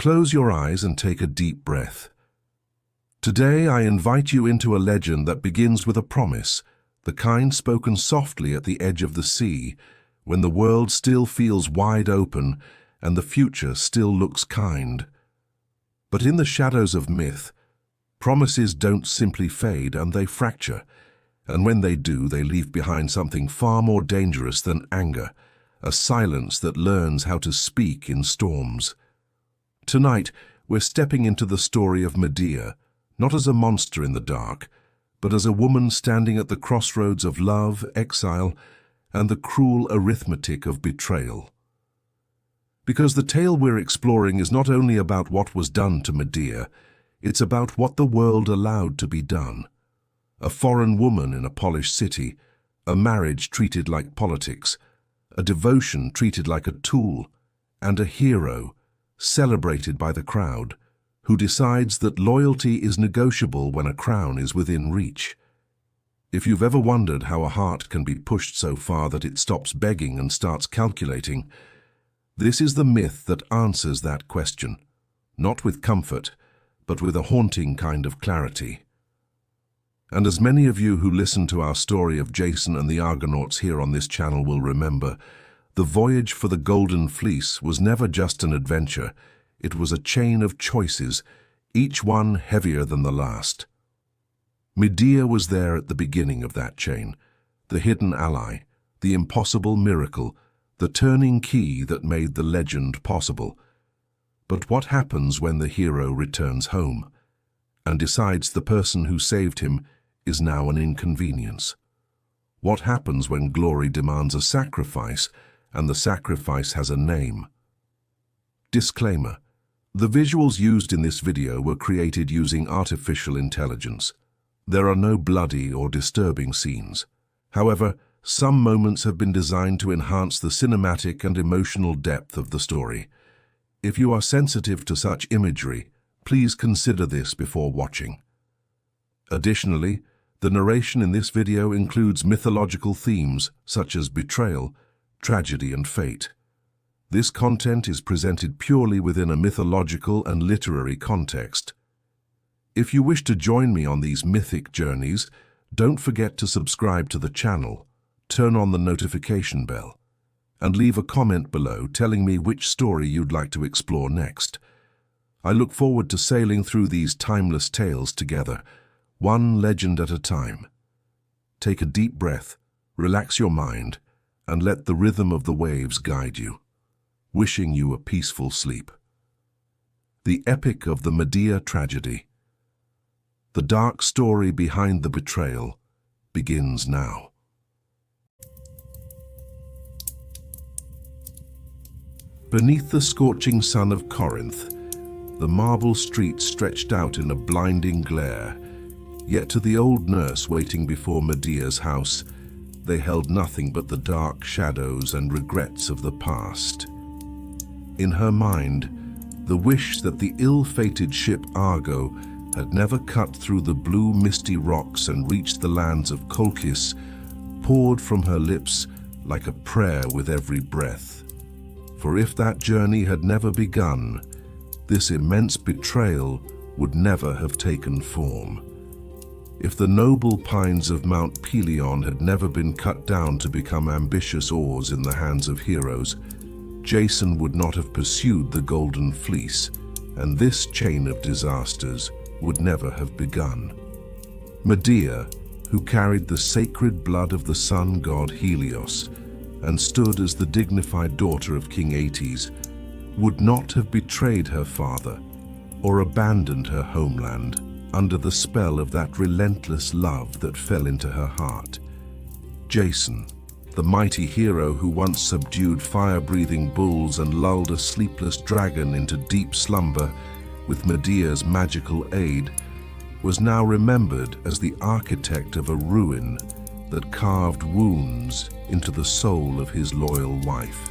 Close your eyes and take a deep breath. Today I invite you into a legend that begins with a promise, the kind spoken softly at the edge of the sea, when the world still feels wide open and the future still looks kind. But in the shadows of myth, promises don't simply fade and they fracture, and when they do, they leave behind something far more dangerous than anger, a silence that learns how to speak in storms. Tonight, we're stepping into the story of Medea, not as a monster in the dark, but as a woman standing at the crossroads of love, exile, and the cruel arithmetic of betrayal. Because the tale we're exploring is not only about what was done to Medea, it's about what the world allowed to be done. A foreign woman in a polished city, a marriage treated like politics, a devotion treated like a tool, and a hero celebrated by the crowd, who decides that loyalty is negotiable when a crown is within reach. If you've ever wondered how a heart can be pushed so far that it stops begging and starts calculating, this is the myth that answers that question, not with comfort, but with a haunting kind of clarity. And as many of you who listen to our story of Jason and the Argonauts here on this channel will remember, the voyage for the Golden Fleece was never just an adventure, it was a chain of choices, each one heavier than the last. Medea was there at the beginning of that chain, the hidden ally, the impossible miracle, the turning key that made the legend possible. But what happens when the hero returns home and decides the person who saved him is now an inconvenience? What happens when glory demands a sacrifice and the sacrifice has a name? Disclaimer: the visuals used in this video were created using artificial intelligence. There are no bloody or disturbing scenes. However, some moments have been designed to enhance the cinematic and emotional depth of the story. If you are sensitive to such imagery, please consider this before watching. Additionally, the narration in this video includes mythological themes such as betrayal, tragedy, and fate. This content is presented purely within a mythological and literary context. If you wish to join me on these mythic journeys, don't forget to subscribe to the channel, turn on the notification bell, and leave a comment below telling me which story you'd like to explore next. I look forward to sailing through these timeless tales together, one legend at a time. Take a deep breath, relax your mind, and let the rhythm of the waves guide you. Wishing you a peaceful sleep. The epic of the Medea Tragedy. The dark story behind the betrayal begins now. Beneath the scorching sun of Corinth, the marble streets stretched out in a blinding glare, yet to the old nurse waiting before Medea's house, they held nothing but the dark shadows and regrets of the past. In her mind, the wish that the ill-fated ship Argo had never cut through the blue misty rocks and reached the lands of Colchis poured from her lips like a prayer with every breath. For if that journey had never begun, this immense betrayal would never have taken form. If the noble pines of Mount Pelion had never been cut down to become ambitious oars in the hands of heroes, Jason would not have pursued the Golden Fleece, and this chain of disasters would never have begun. Medea, who carried the sacred blood of the sun god Helios and stood as the dignified daughter of King Athens, would not have betrayed her father or abandoned her homeland under the spell of that relentless love that fell into her heart. Jason, the mighty hero who once subdued fire-breathing bulls and lulled a sleepless dragon into deep slumber with Medea's magical aid, was now remembered as the architect of a ruin that carved wounds into the soul of his loyal wife.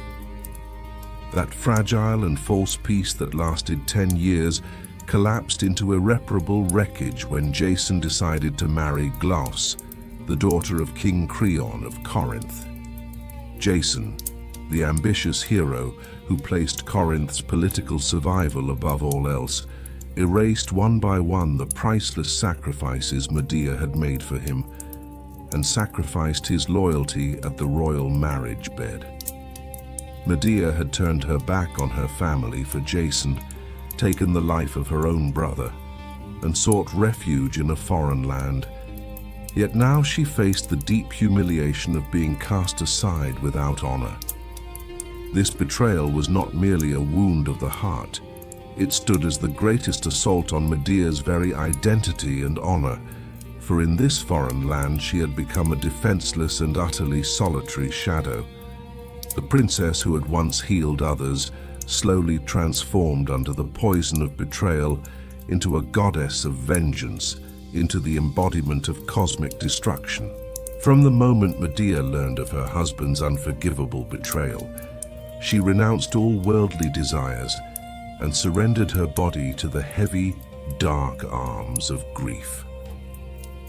That fragile and false peace that lasted 10 years collapsed into irreparable wreckage when Jason decided to marry Glauce, the daughter of King Creon of Corinth. Jason, the ambitious hero who placed Corinth's political survival above all else, erased one by one the priceless sacrifices Medea had made for him, and sacrificed his loyalty at the royal marriage bed. Medea had turned her back on her family for Jason, taken the life of her own brother, and sought refuge in a foreign land. Yet now she faced the deep humiliation of being cast aside without honor. This betrayal was not merely a wound of the heart. It stood as the greatest assault on Medea's very identity and honor, for in this foreign land she had become a defenseless and utterly solitary shadow. The princess who had once healed others, slowly transformed under the poison of betrayal into a goddess of vengeance, into the embodiment of cosmic destruction. From the moment Medea learned of her husband's unforgivable betrayal, she renounced all worldly desires and surrendered her body to the heavy, dark arms of grief.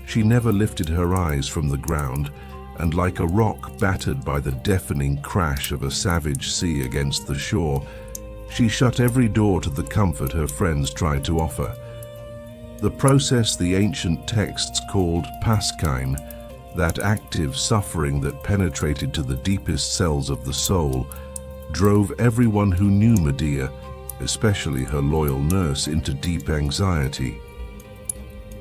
She never lifted her eyes from the ground, and like a rock battered by the deafening crash of a savage sea against the shore, she shut every door to the comfort her friends tried to offer. The process the ancient texts called paschine, that active suffering that penetrated to the deepest cells of the soul, drove everyone who knew Medea, especially her loyal nurse, into deep anxiety.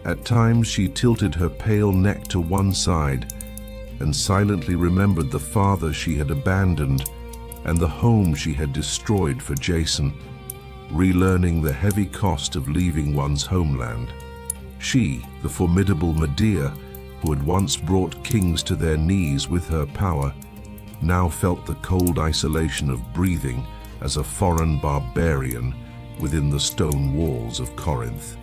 At times she tilted her pale neck to one side and silently remembered the father she had abandoned and the home she had destroyed for Jason, relearning the heavy cost of leaving one's homeland. She, the formidable Medea, who had once brought kings to their knees with her power, now felt the cold isolation of breathing as a foreign barbarian within the stone walls of Corinth.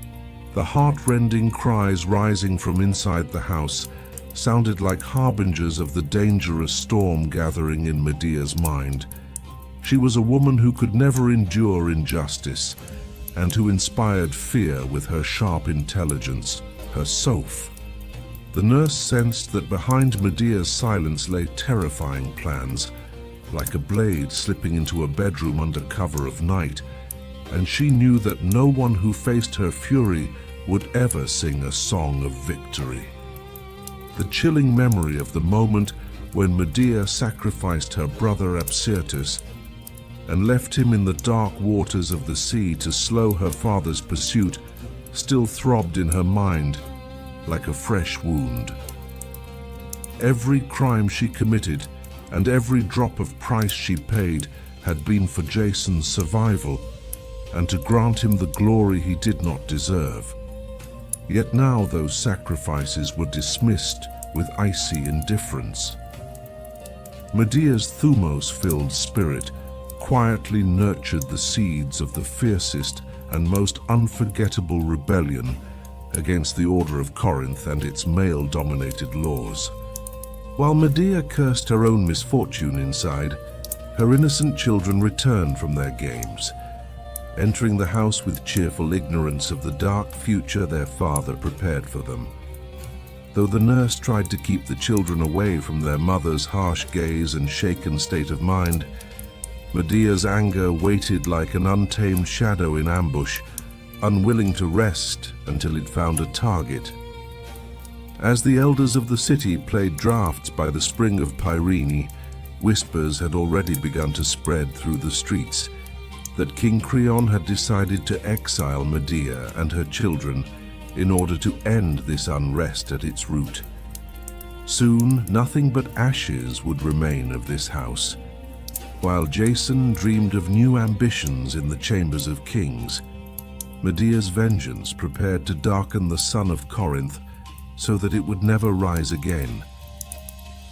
The heart-rending cries rising from inside the house sounded like harbingers of the dangerous storm gathering in Medea's mind. She was a woman who could never endure injustice, and who inspired fear with her sharp intelligence, her soph. The nurse sensed that behind Medea's silence lay terrifying plans, like a blade slipping into a bedroom under cover of night, and she knew that no one who faced her fury would ever sing a song of victory. The chilling memory of the moment when Medea sacrificed her brother Absyrtus and left him in the dark waters of the sea to slow her father's pursuit still throbbed in her mind like a fresh wound. Every crime she committed and every drop of price she paid had been for Jason's survival and to grant him the glory he did not deserve. Yet now those sacrifices were dismissed with icy indifference. Medea's thumos-filled spirit quietly nurtured the seeds of the fiercest and most unforgettable rebellion against the order of Corinth and its male-dominated laws. While Medea cursed her own misfortune inside, her innocent children returned from their games, entering the house with cheerful ignorance of the dark future their father prepared for them. Though the nurse tried to keep the children away from their mother's harsh gaze and shaken state of mind, Medea's anger waited like an untamed shadow in ambush, unwilling to rest until it found a target. As the elders of the city played draughts by the spring of Pyrene, whispers had already begun to spread through the streets that King Creon had decided to exile Medea and her children in order to end this unrest at its root. Soon, nothing but ashes would remain of this house. While Jason dreamed of new ambitions in the chambers of kings, Medea's vengeance prepared to darken the sun of Corinth so that it would never rise again.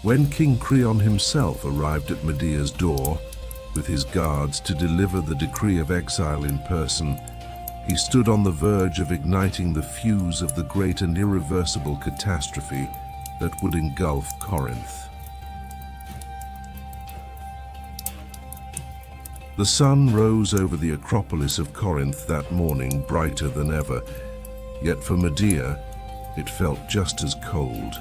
When King Creon himself arrived at Medea's door, with his guards to deliver the decree of exile in person, he stood on the verge of igniting the fuse of the great and irreversible catastrophe that would engulf Corinth. The sun rose over the Acropolis of Corinth that morning brighter than ever, yet for Medea, it felt just as cold.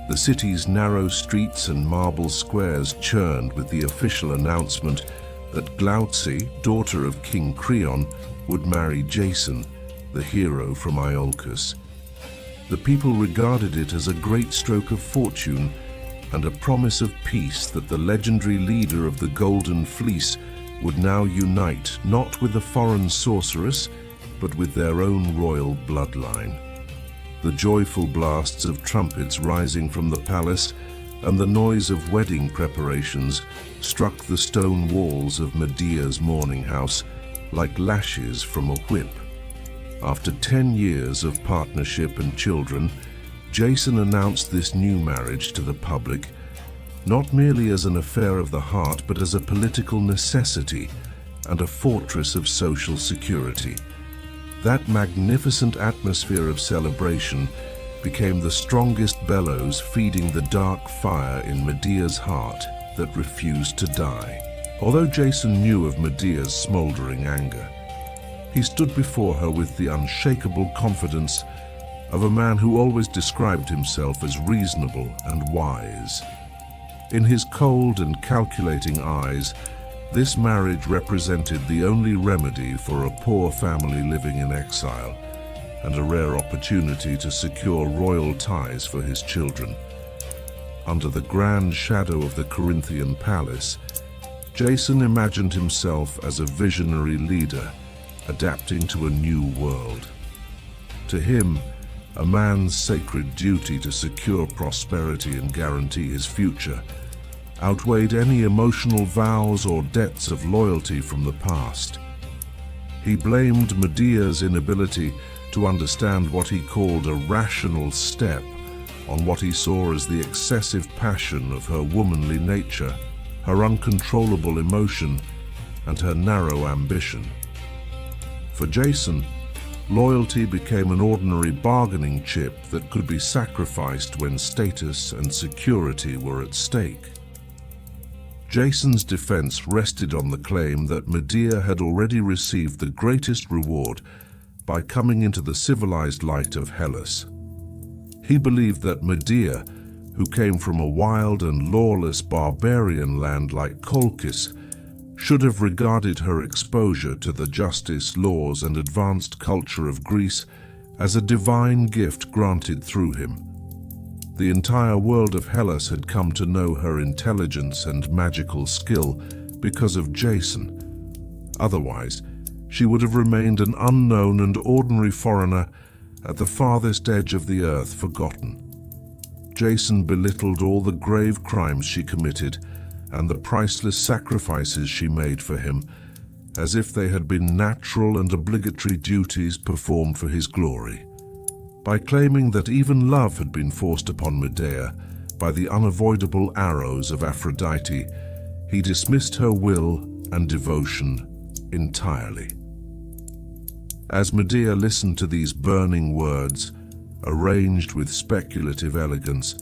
The city's narrow streets and marble squares churned with the official announcement that Glauce, daughter of King Creon, would marry Jason, the hero from Iolcus. The people regarded it as a great stroke of fortune and a promise of peace that the legendary leader of the Golden Fleece would now unite not with a foreign sorceress, but with their own royal bloodline. The joyful blasts of trumpets rising from the palace and the noise of wedding preparations struck the stone walls of Medea's mourning house like lashes from a whip. After 10 years of partnership and children, Jason announced this new marriage to the public, not merely as an affair of the heart, but as a political necessity and a fortress of social security. That magnificent atmosphere of celebration became the strongest bellows feeding the dark fire in Medea's heart that refused to die. Although Jason knew of Medea's smoldering anger, he stood before her with the unshakable confidence of a man who always described himself as reasonable and wise. In his cold and calculating eyes, this marriage represented the only remedy for a poor family living in exile, and a rare opportunity to secure royal ties for his children. Under the grand shadow of the Corinthian palace, Jason imagined himself as a visionary leader, adapting to a new world. To him, a man's sacred duty to secure prosperity and guarantee his future outweighed any emotional vows or debts of loyalty from the past. He blamed Medea's inability to understand what he called a rational step on what he saw as the excessive passion of her womanly nature, her uncontrollable emotion, and her narrow ambition. For Jason, loyalty became an ordinary bargaining chip that could be sacrificed when status and security were at stake. Jason's defense rested on the claim that Medea had already received the greatest reward by coming into the civilized light of Hellas. He believed that Medea, who came from a wild and lawless barbarian land like Colchis, should have regarded her exposure to the justice, laws, and advanced culture of Greece as a divine gift granted through him. The entire world of Hellas had come to know her intelligence and magical skill because of Jason. Otherwise, she would have remained an unknown and ordinary foreigner at the farthest edge of the earth, forgotten. Jason belittled all the grave crimes she committed and the priceless sacrifices she made for him, as if they had been natural and obligatory duties performed for his glory. By claiming that even love had been forced upon Medea by the unavoidable arrows of Aphrodite, he dismissed her will and devotion entirely. As Medea listened to these burning words, arranged with speculative elegance,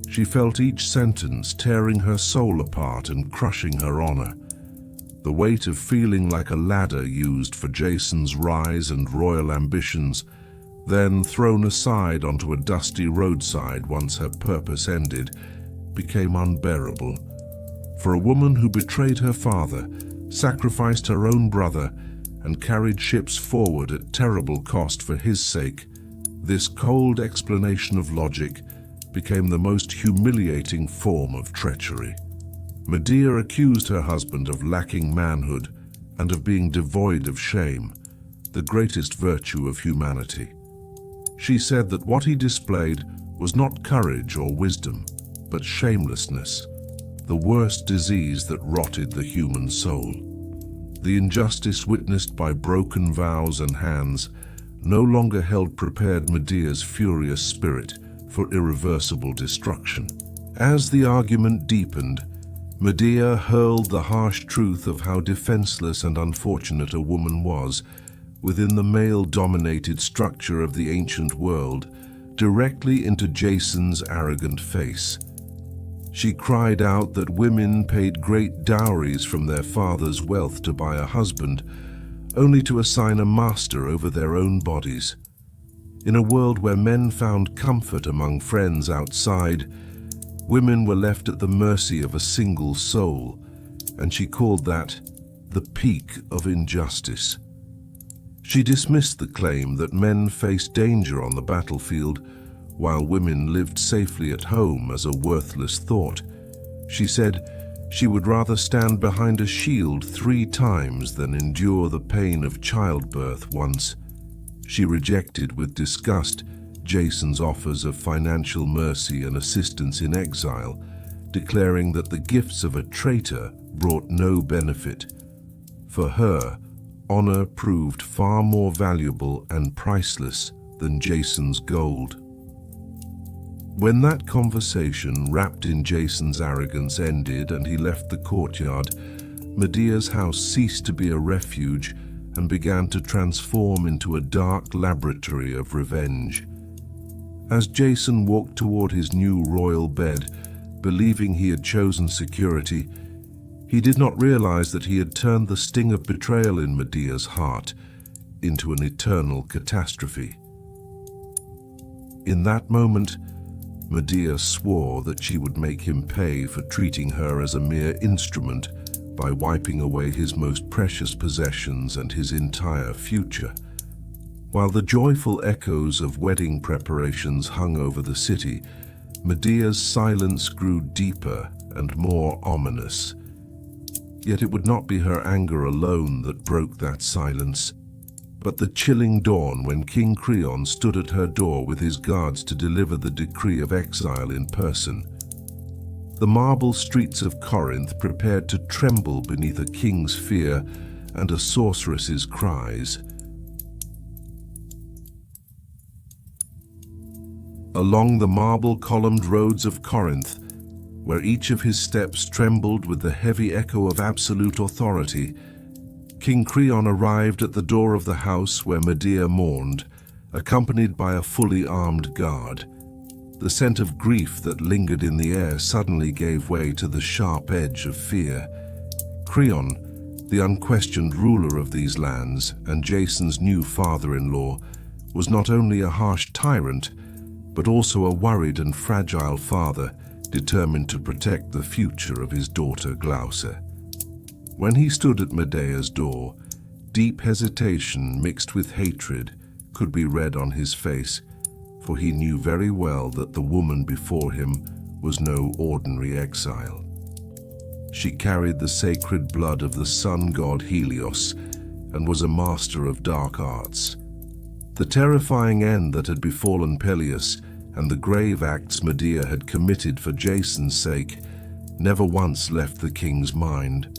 she felt each sentence tearing her soul apart and crushing her honor. The weight of feeling like a ladder used for Jason's rise and royal ambitions, then thrown aside onto a dusty roadside once her purpose ended, became unbearable. For a woman who betrayed her father, sacrificed her own brother, and carried ships forward at terrible cost for his sake, this cold explanation of logic became the most humiliating form of treachery. Medea accused her husband of lacking manhood and of being devoid of shame, the greatest virtue of humanity. She said that what he displayed was not courage or wisdom, but shamelessness, the worst disease that rotted the human soul. The injustice witnessed by broken vows and hands no longer held prepared Medea's furious spirit for irreversible destruction. As the argument deepened, Medea hurled the harsh truth of how defenseless and unfortunate a woman was within the male-dominated structure of the ancient world directly into Jason's arrogant face. She cried out that women paid great dowries from their father's wealth to buy a husband, only to assign a master over their own bodies. In a world where men found comfort among friends outside, women were left at the mercy of a single soul, and she called that the peak of injustice. She dismissed the claim that men faced danger on the battlefield while women lived safely at home as a worthless thought. She said she would rather stand behind a shield 3 times than endure the pain of childbirth once. She rejected with disgust Jason's offers of financial mercy and assistance in exile, declaring that the gifts of a traitor brought no benefit. For her, honor proved far more valuable and priceless than Jason's gold. When that conversation, wrapped in Jason's arrogance, ended and he left the courtyard, Medea's house ceased to be a refuge and began to transform into a dark laboratory of revenge. As Jason walked toward his new royal bed, believing he had chosen security, he did not realize that he had turned the sting of betrayal in Medea's heart into an eternal catastrophe. In that moment, Medea swore that she would make him pay for treating her as a mere instrument by wiping away his most precious possessions and his entire future. While the joyful echoes of wedding preparations hung over the city, Medea's silence grew deeper and more ominous. Yet it would not be her anger alone that broke that silence, but the chilling dawn when King Creon stood at her door with his guards to deliver the decree of exile in person. The marble streets of Corinth prepared to tremble beneath a king's fear and a sorceress's cries. Along the marble-columned roads of Corinth, where each of his steps trembled with the heavy echo of absolute authority, King Creon arrived at the door of the house where Medea mourned, accompanied by a fully armed guard. The scent of grief that lingered in the air suddenly gave way to the sharp edge of fear. Creon, the unquestioned ruler of these lands and Jason's new father-in-law, was not only a harsh tyrant, but also a worried and fragile father determined to protect the future of his daughter Glauce. When he stood at Medea's door, deep hesitation mixed with hatred could be read on his face, for he knew very well that the woman before him was no ordinary exile. She carried the sacred blood of the sun god Helios and was a master of dark arts. The terrifying end that had befallen Peleus and the grave acts Medea had committed for Jason's sake never once left the king's mind.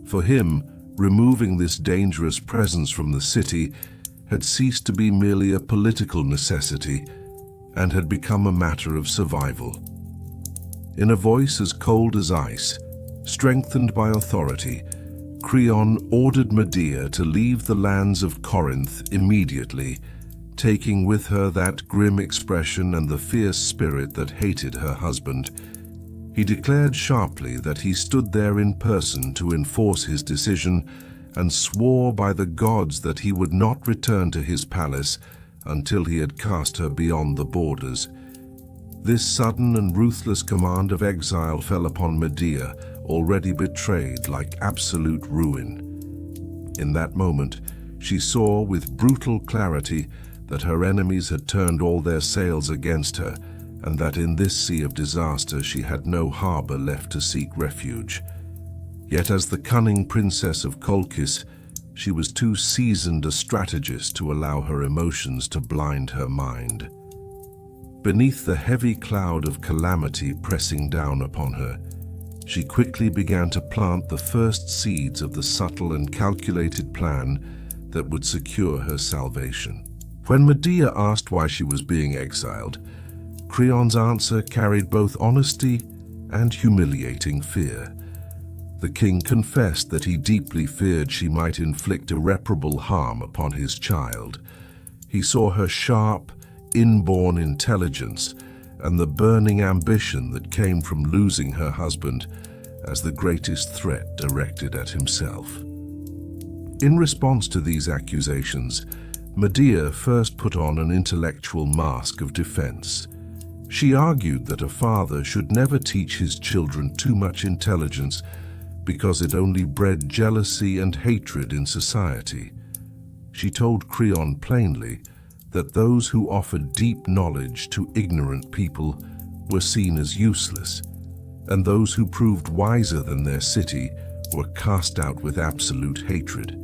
For him, removing this dangerous presence from the city had ceased to be merely a political necessity and had become a matter of survival. In a voice as cold as ice, strengthened by authority, Creon ordered Medea to leave the lands of Corinth immediately, taking with her that grim expression and the fierce spirit that hated her husband. He declared sharply that he stood there in person to enforce his decision and swore by the gods that he would not return to his palace until he had cast her beyond the borders. This sudden and ruthless command of exile fell upon Medea, already betrayed like absolute ruin. In that moment, she saw with brutal clarity that her enemies had turned all their sails against her, and that in this sea of disaster she had no harbor left to seek refuge. Yet as the cunning princess of Colchis, she was too seasoned a strategist to allow her emotions to blind her mind. Beneath the heavy cloud of calamity pressing down upon her, she quickly began to plant the first seeds of the subtle and calculated plan that would secure her salvation. When Medea asked why she was being exiled, Creon's answer carried both honesty and humiliating fear. The king confessed that he deeply feared she might inflict irreparable harm upon his child. He saw her sharp, inborn intelligence and the burning ambition that came from losing her husband as the greatest threat directed at himself. In response to these accusations, Medea first put on an intellectual mask of defense. She argued that a father should never teach his children too much intelligence because it only bred jealousy and hatred in society. She told Creon plainly that those who offered deep knowledge to ignorant people were seen as useless, and those who proved wiser than their city were cast out with absolute hatred.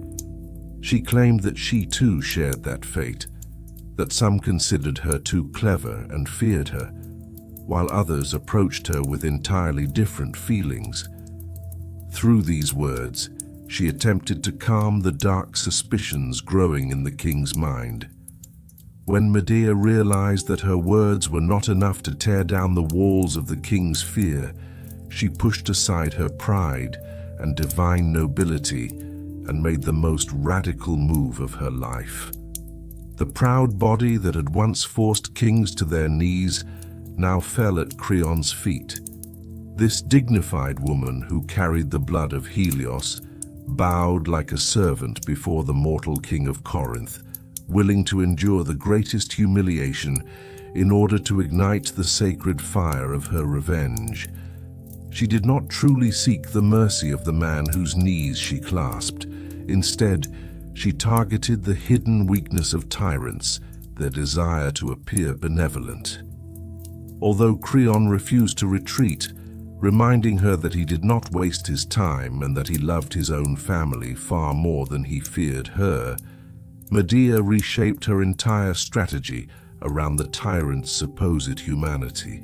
She claimed that she too shared that fate, that some considered her too clever and feared her, while others approached her with entirely different feelings. Through these words, she attempted to calm the dark suspicions growing in the king's mind. When Medea realized that her words were not enough to tear down the walls of the king's fear, she pushed aside her pride and divine nobility and made the most radical move of her life. The proud body that had once forced kings to their knees now fell at Creon's feet. This dignified woman, who carried the blood of Helios, bowed like a servant before the mortal king of Corinth, willing to endure the greatest humiliation in order to ignite the sacred fire of her revenge. She did not truly seek the mercy of the man whose knees she clasped. Instead, she targeted the hidden weakness of tyrants, their desire to appear benevolent. Although Creon refused to retreat, reminding her that he did not waste his time and that he loved his own family far more than he feared her, Medea reshaped her entire strategy around the tyrant's supposed humanity.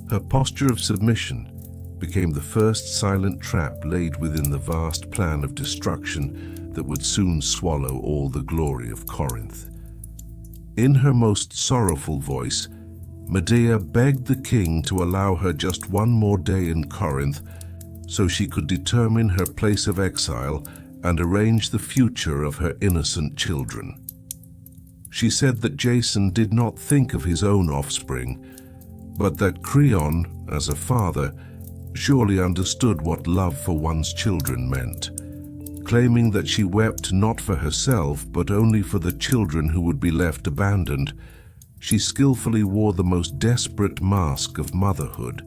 Her posture of submission became the first silent trap laid within the vast plan of destruction that would soon swallow all the glory of Corinth. In her most sorrowful voice, Medea begged the king to allow her just one more day in Corinth so she could determine her place of exile and arrange the future of her innocent children. She said that Jason did not think of his own offspring, but that Creon, as a father, surely understood what love for one's children meant. Claiming that she wept not for herself, but only for the children who would be left abandoned, she skillfully wore the most desperate mask of motherhood.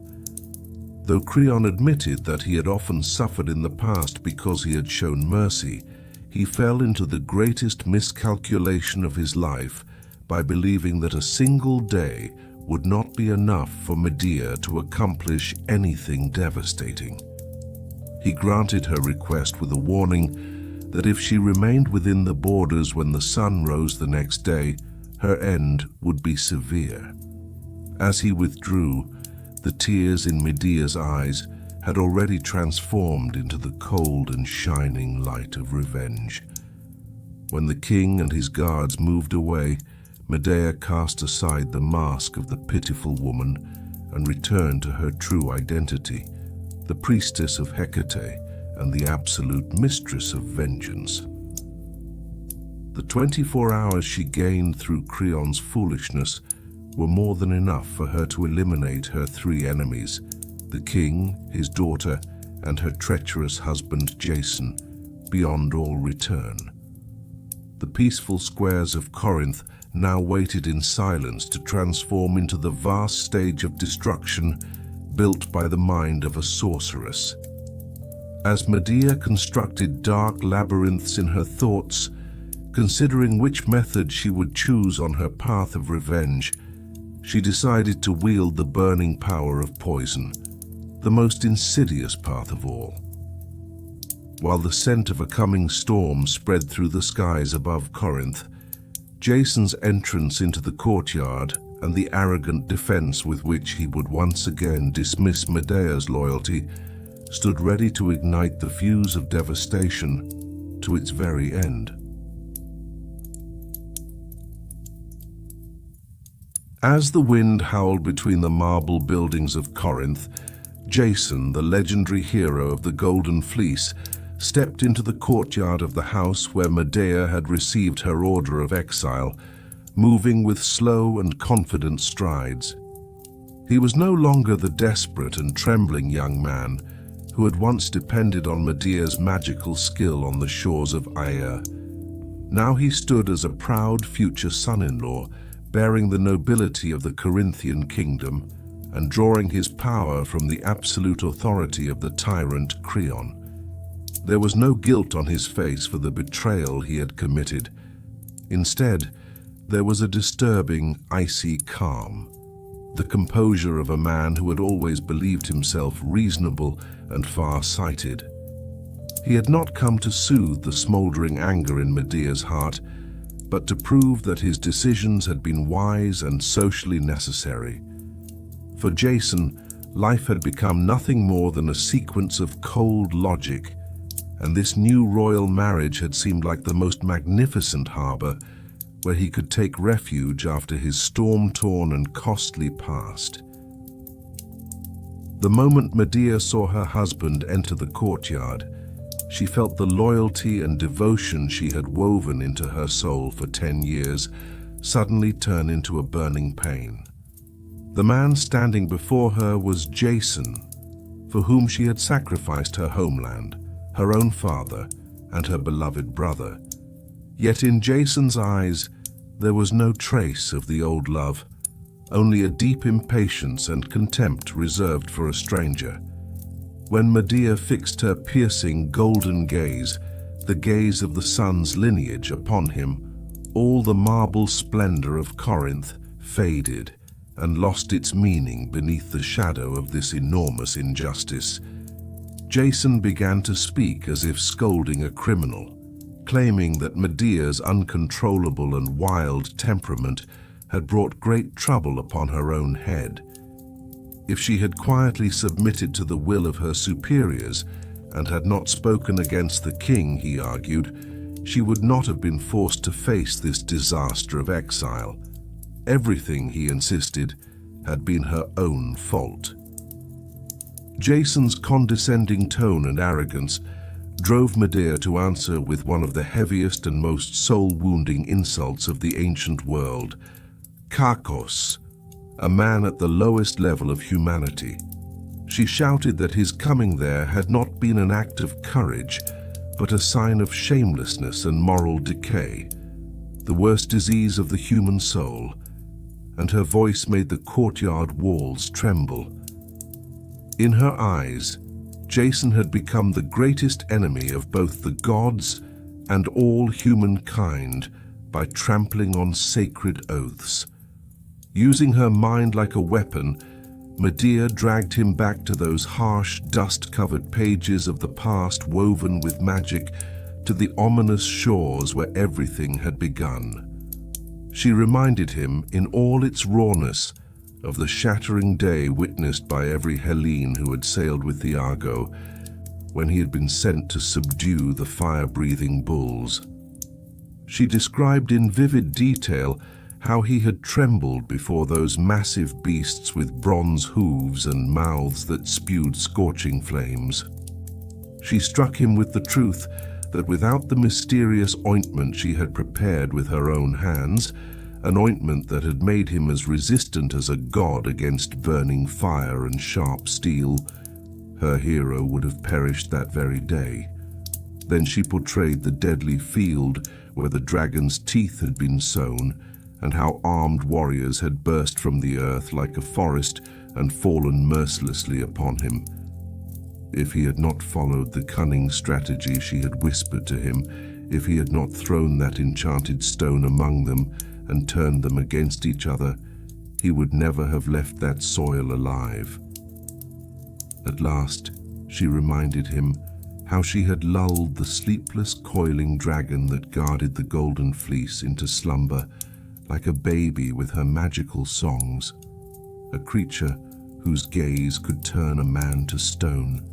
Though Creon admitted that he had often suffered in the past because he had shown mercy, he fell into the greatest miscalculation of his life by believing that a single day would not be enough for Medea to accomplish anything devastating. He granted her request with a warning that if she remained within the borders when the sun rose the next day, her end would be severe. As he withdrew, the tears in Medea's eyes had already transformed into the cold and shining light of revenge. When the king and his guards moved away, Medea cast aside the mask of the pitiful woman and returned to her true identity, the priestess of Hecate and the absolute mistress of vengeance. The 24 hours she gained through Creon's foolishness were more than enough for her to eliminate her three enemies, the king, his daughter, and her treacherous husband Jason, beyond all return. The peaceful squares of Corinth now waited in silence to transform into the vast stage of destruction built by the mind of a sorceress. As Medea constructed dark labyrinths in her thoughts, considering which method she would choose on her path of revenge, she decided to wield the burning power of poison, the most insidious path of all. While the scent of a coming storm spread through the skies above Corinth, Jason's entrance into the courtyard and the arrogant defense with which he would once again dismiss Medea's loyalty stood ready to ignite the fuse of devastation to its very end. As the wind howled between the marble buildings of Corinth, Jason, the legendary hero of the Golden Fleece, stepped into the courtyard of the house where Medea had received her order of exile, moving with slow and confident strides. He was no longer the desperate and trembling young man who had once depended on Medea's magical skill on the shores of Aea. Now he stood as a proud future son-in-law, bearing the nobility of the Corinthian kingdom and drawing his power from the absolute authority of the tyrant Creon. There was no guilt on his face for the betrayal he had committed. Instead, there was a disturbing, icy calm, the composure of a man who had always believed himself reasonable and far-sighted. He had not come to soothe the smoldering anger in Medea's heart, but to prove that his decisions had been wise and socially necessary. For Jason, life had become nothing more than a sequence of cold logic, and this new royal marriage had seemed like the most magnificent harbor where he could take refuge after his storm-torn and costly past. The moment Medea saw her husband enter the courtyard, she felt the loyalty and devotion she had woven into her soul for 10 years suddenly turn into a burning pain. The man standing before her was Jason, for whom she had sacrificed her homeland, her own father, and her beloved brother. Yet in Jason's eyes, there was no trace of the old love, only a deep impatience and contempt reserved for a stranger. When Medea fixed her piercing golden gaze, the gaze of the sun's lineage, upon him, all the marble splendor of Corinth faded and lost its meaning beneath the shadow of this enormous injustice. Jason began to speak as if scolding a criminal, claiming that Medea's uncontrollable and wild temperament had brought great trouble upon her own head. If she had quietly submitted to the will of her superiors and had not spoken against the king, he argued, she would not have been forced to face this disaster of exile. Everything, he insisted, had been her own fault. Jason's condescending tone and arrogance drove Medea to answer with one of the heaviest and most soul-wounding insults of the ancient world: Kakos, a man at the lowest level of humanity. She shouted that his coming there had not been an act of courage, but a sign of shamelessness and moral decay, the worst disease of the human soul, and her voice made the courtyard walls tremble. In her eyes, Jason had become the greatest enemy of both the gods and all humankind by trampling on sacred oaths. Using her mind like a weapon, Medea dragged him back to those harsh, dust-covered pages of the past woven with magic, to the ominous shores where everything had begun. She reminded him, in all its rawness, of the shattering day witnessed by every Hellene who had sailed with the Argo, when he had been sent to subdue the fire-breathing bulls. She described in vivid detail how he had trembled before those massive beasts with bronze hooves and mouths that spewed scorching flames. She struck him with the truth that without the mysterious ointment she had prepared with her own hands, an ointment that had made him as resistant as a god against burning fire and sharp steel, her hero would have perished that very day. Then she portrayed the deadly field where the dragon's teeth had been sown, and how armed warriors had burst from the earth like a forest and fallen mercilessly upon him. If he had not followed the cunning strategy she had whispered to him, if he had not thrown that enchanted stone among them and turned them against each other, he would never have left that soil alive. At last, she reminded him how she had lulled the sleepless, coiling dragon that guarded the golden fleece into slumber like a baby with her magical songs, a creature whose gaze could turn a man to stone.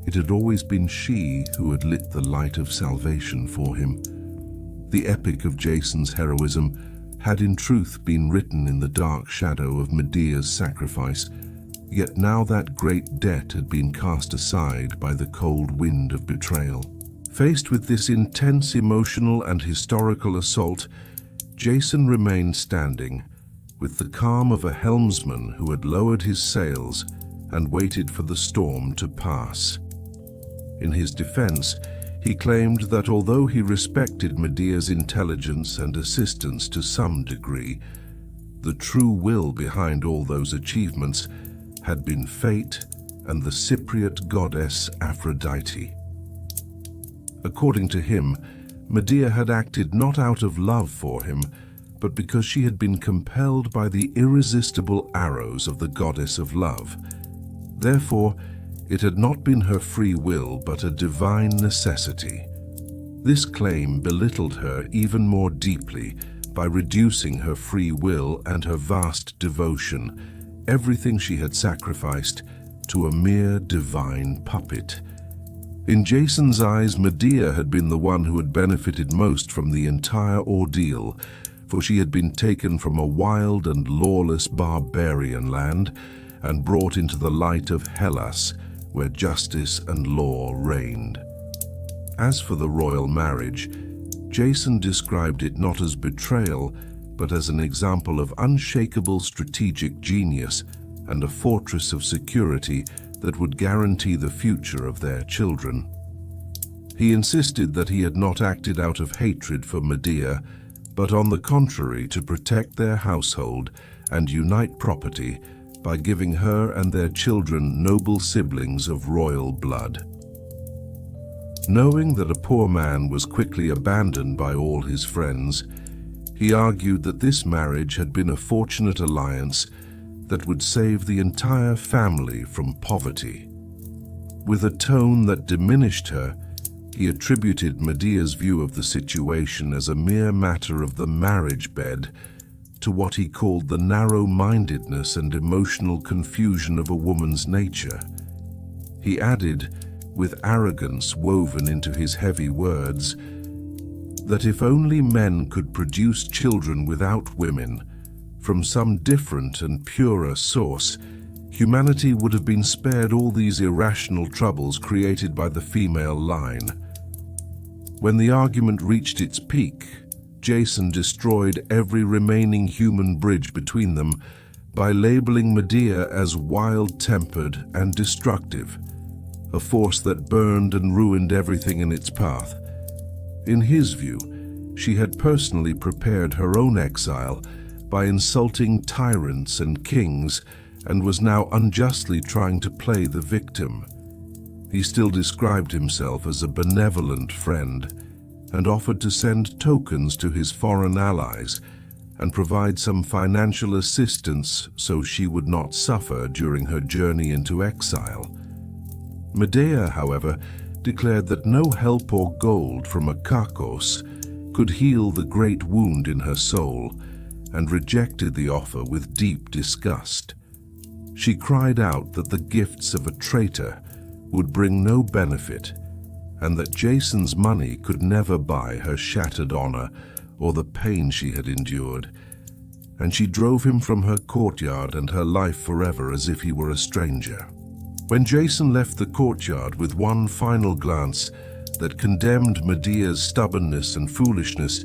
It had always been she who had lit the light of salvation for him. The epic of Jason's heroism had in truth been written in the dark shadow of Medea's sacrifice, yet now that great debt had been cast aside by the cold wind of betrayal. Faced with this intense emotional and historical assault, Jason remained standing, with the calm of a helmsman who had lowered his sails and waited for the storm to pass. In his defense, he claimed that although he respected Medea's intelligence and assistance to some degree, the true will behind all those achievements had been fate and the Cypriot goddess Aphrodite. According to him, Medea had acted not out of love for him, but because she had been compelled by the irresistible arrows of the goddess of love. Therefore, it had not been her free will, but a divine necessity. This claim belittled her even more deeply by reducing her free will and her vast devotion, everything she had sacrificed, to a mere divine puppet. In Jason's eyes, Medea had been the one who had benefited most from the entire ordeal, for she had been taken from a wild and lawless barbarian land and brought into the light of Hellas, where justice and law reigned. As for the royal marriage, Jason described it not as betrayal, but as an example of unshakable strategic genius and a fortress of security that would guarantee the future of their children. He insisted that he had not acted out of hatred for Medea, but on the contrary to protect their household and unite property by giving her and their children noble siblings of royal blood. Knowing that a poor man was quickly abandoned by all his friends, he argued that this marriage had been a fortunate alliance that would save the entire family from poverty. With a tone that diminished her, he attributed Medea's view of the situation as a mere matter of the marriage bed to what he called the narrow-mindedness and emotional confusion of a woman's nature. He added, with arrogance woven into his heavy words, that if only men could produce children without women, from some different and purer source, humanity would have been spared all these irrational troubles created by the female line. When the argument reached its peak, Jason destroyed every remaining human bridge between them by labeling Medea as wild-tempered and destructive, a force that burned and ruined everything in its path. In his view, she had personally prepared her own exile by insulting tyrants and kings and was now unjustly trying to play the victim. He still described himself as a benevolent friend and offered to send tokens to his foreign allies and provide some financial assistance so she would not suffer during her journey into exile. Medea, however, declared that no help or gold from a kakos could heal the great wound in her soul, and rejected the offer with deep disgust. She cried out that the gifts of a traitor would bring no benefit, and that Jason's money could never buy her shattered honor or the pain she had endured, and she drove him from her courtyard and her life forever as if he were a stranger. When Jason left the courtyard with one final glance that condemned Medea's stubbornness and foolishness,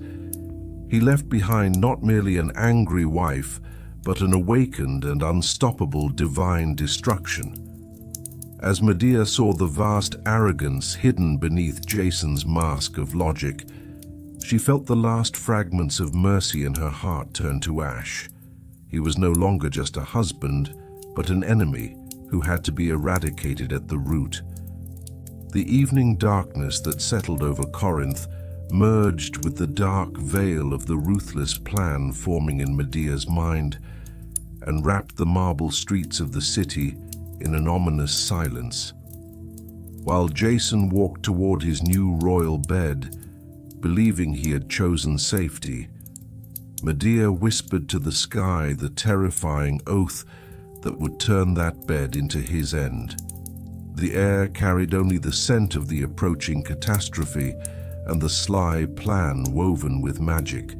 he left behind not merely an angry wife, but an awakened and unstoppable divine destruction. As Medea saw the vast arrogance hidden beneath Jason's mask of logic, she felt the last fragments of mercy in her heart turn to ash. He was no longer just a husband, but an enemy who had to be eradicated at the root. The evening darkness that settled over Corinth merged with the dark veil of the ruthless plan forming in Medea's mind and wrapped the marble streets of the city in an ominous silence. While Jason walked toward his new royal bed, believing he had chosen safety, Medea whispered to the sky the terrifying oath that would turn that bed into his end. The air carried only the scent of the approaching catastrophe and the sly plan woven with magic,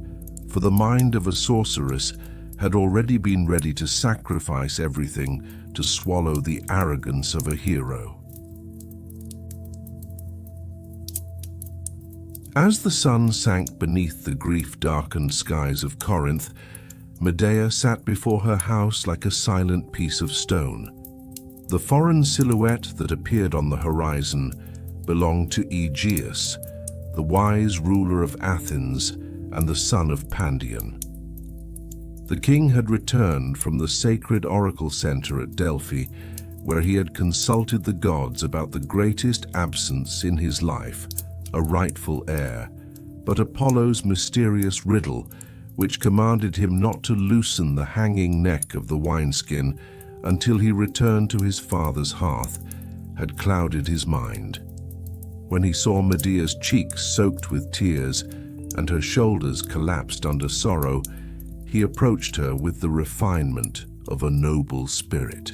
for the mind of a sorceress had already been ready to sacrifice everything to swallow the arrogance of a hero. As the sun sank beneath the grief-darkened skies of Corinth, Medea sat before her house like a silent piece of stone. The foreign silhouette that appeared on the horizon belonged to Aegeus, the wise ruler of Athens and the son of Pandion. The king had returned from the sacred oracle center at Delphi, where he had consulted the gods about the greatest absence in his life, a rightful heir, but Apollo's mysterious riddle, which commanded him not to loosen the hanging neck of the wineskin until he returned to his father's hearth, had clouded his mind. When he saw Medea's cheeks soaked with tears and her shoulders collapsed under sorrow, he approached her with the refinement of a noble spirit.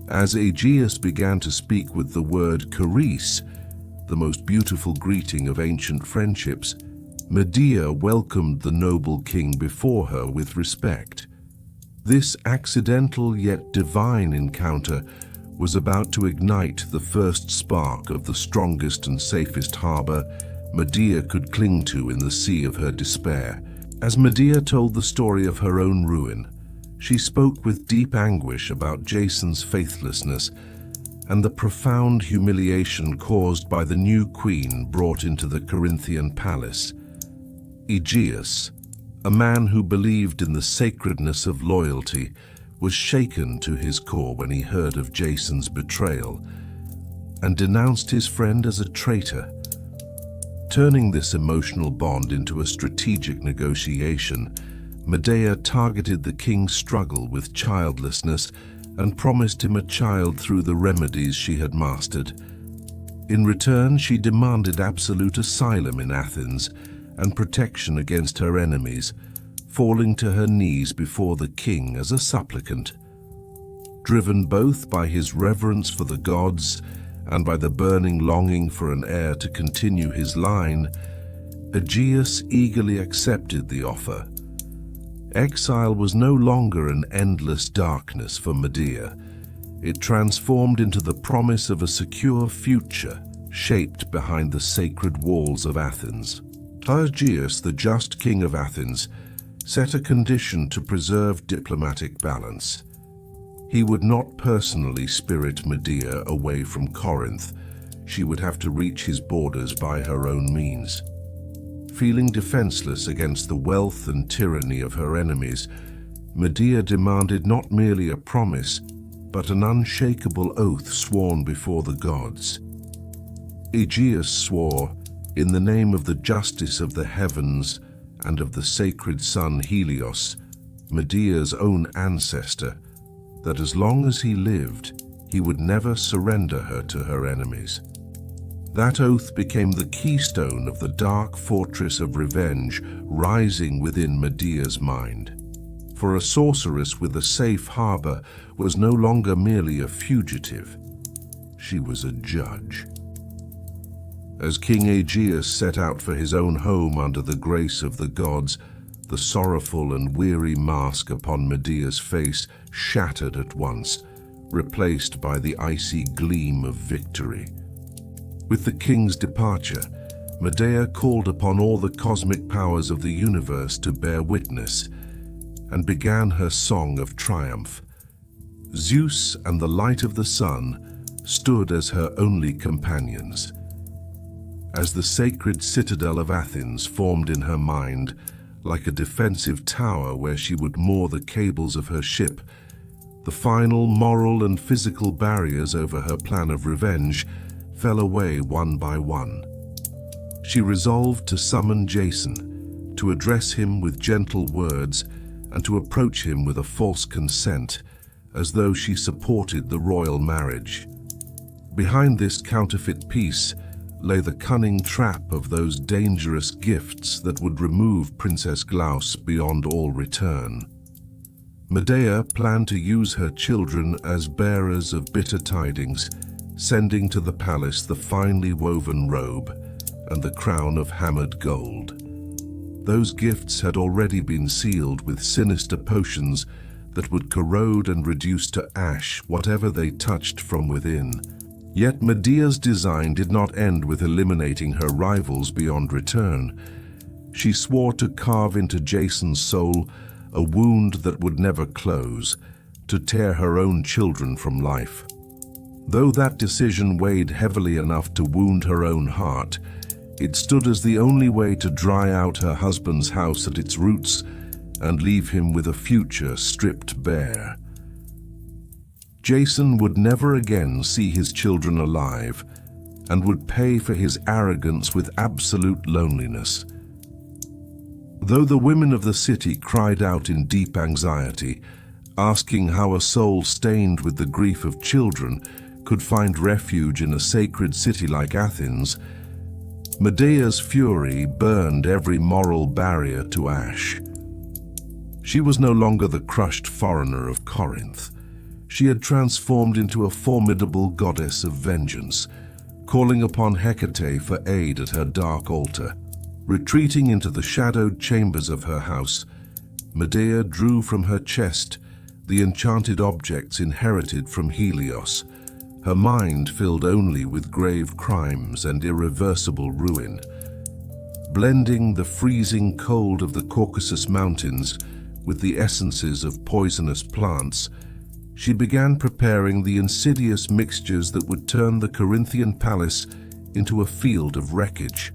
As Aegeus began to speak with the word charis, the most beautiful greeting of ancient friendships, Medea welcomed the noble king before her with respect. This accidental yet divine encounter was about to ignite the first spark of the strongest and safest harbor Medea could cling to in the sea of her despair. As Medea told the story of her own ruin, she spoke with deep anguish about Jason's faithlessness and the profound humiliation caused by the new queen brought into the Corinthian palace. Aegeus, a man who believed in the sacredness of loyalty, was shaken to his core when he heard of Jason's betrayal and denounced his friend as a traitor. Turning this emotional bond into a strategic negotiation, Medea targeted the king's struggle with childlessness and promised him a child through the remedies she had mastered. In return, she demanded absolute asylum in Athens and protection against her enemies, falling to her knees before the king as a supplicant. Driven both by his reverence for the gods and by the burning longing for an heir to continue his line, Aegeus eagerly accepted the offer. Exile was no longer an endless darkness for Medea. It transformed into the promise of a secure future shaped behind the sacred walls of Athens. Aegeus, the just king of Athens, set a condition to preserve diplomatic balance. He would not personally spirit Medea away from Corinth. She would have to reach his borders by her own means. Feeling defenseless against the wealth and tyranny of her enemies, Medea demanded not merely a promise, but an unshakable oath sworn before the gods. Aegeus swore, in the name of the justice of the heavens and of the sacred son Helios, Medea's own ancestor, that as long as he lived, he would never surrender her to her enemies. That oath became the keystone of the dark fortress of revenge rising within Medea's mind. For a sorceress with a safe harbor was no longer merely a fugitive. She was a judge. As King Aegeus set out for his own home under the grace of the gods, the sorrowful and weary mask upon Medea's face shattered at once, replaced by the icy gleam of victory. With the king's departure, Medea called upon all the cosmic powers of the universe to bear witness, and began her song of triumph. Zeus and the light of the sun stood as her only companions. As the sacred citadel of Athens formed in her mind, like a defensive tower where she would moor the cables of her ship, the final moral and physical barriers over her plan of revenge fell away one by one. She resolved to summon Jason, to address him with gentle words, and to approach him with a false consent, as though she supported the royal marriage. Behind this counterfeit peace lay the cunning trap of those dangerous gifts that would remove Princess Glaus beyond all return. Medea planned to use her children as bearers of bitter tidings, sending to the palace the finely woven robe and the crown of hammered gold. Those gifts had already been sealed with sinister potions that would corrode and reduce to ash whatever they touched from within. Yet Medea's design did not end with eliminating her rivals beyond return. She swore to carve into Jason's soul a wound that would never close, to tear her own children from life. Though that decision weighed heavily enough to wound her own heart, it stood as the only way to dry out her husband's house at its roots and leave him with a future stripped bare. Jason would never again see his children alive and would pay for his arrogance with absolute loneliness. Though the women of the city cried out in deep anxiety, asking how a soul stained with the grief of children could find refuge in a sacred city like Athens, Medea's fury burned every moral barrier to ash. She was no longer the crushed foreigner of Corinth. She had transformed into a formidable goddess of vengeance, calling upon Hecate for aid at her dark altar. Retreating into the shadowed chambers of her house, Medea drew from her chest the enchanted objects inherited from Helios, her mind filled only with grave crimes and irreversible ruin. Blending the freezing cold of the Caucasus Mountains with the essences of poisonous plants, she began preparing the insidious mixtures that would turn the Corinthian palace into a field of wreckage.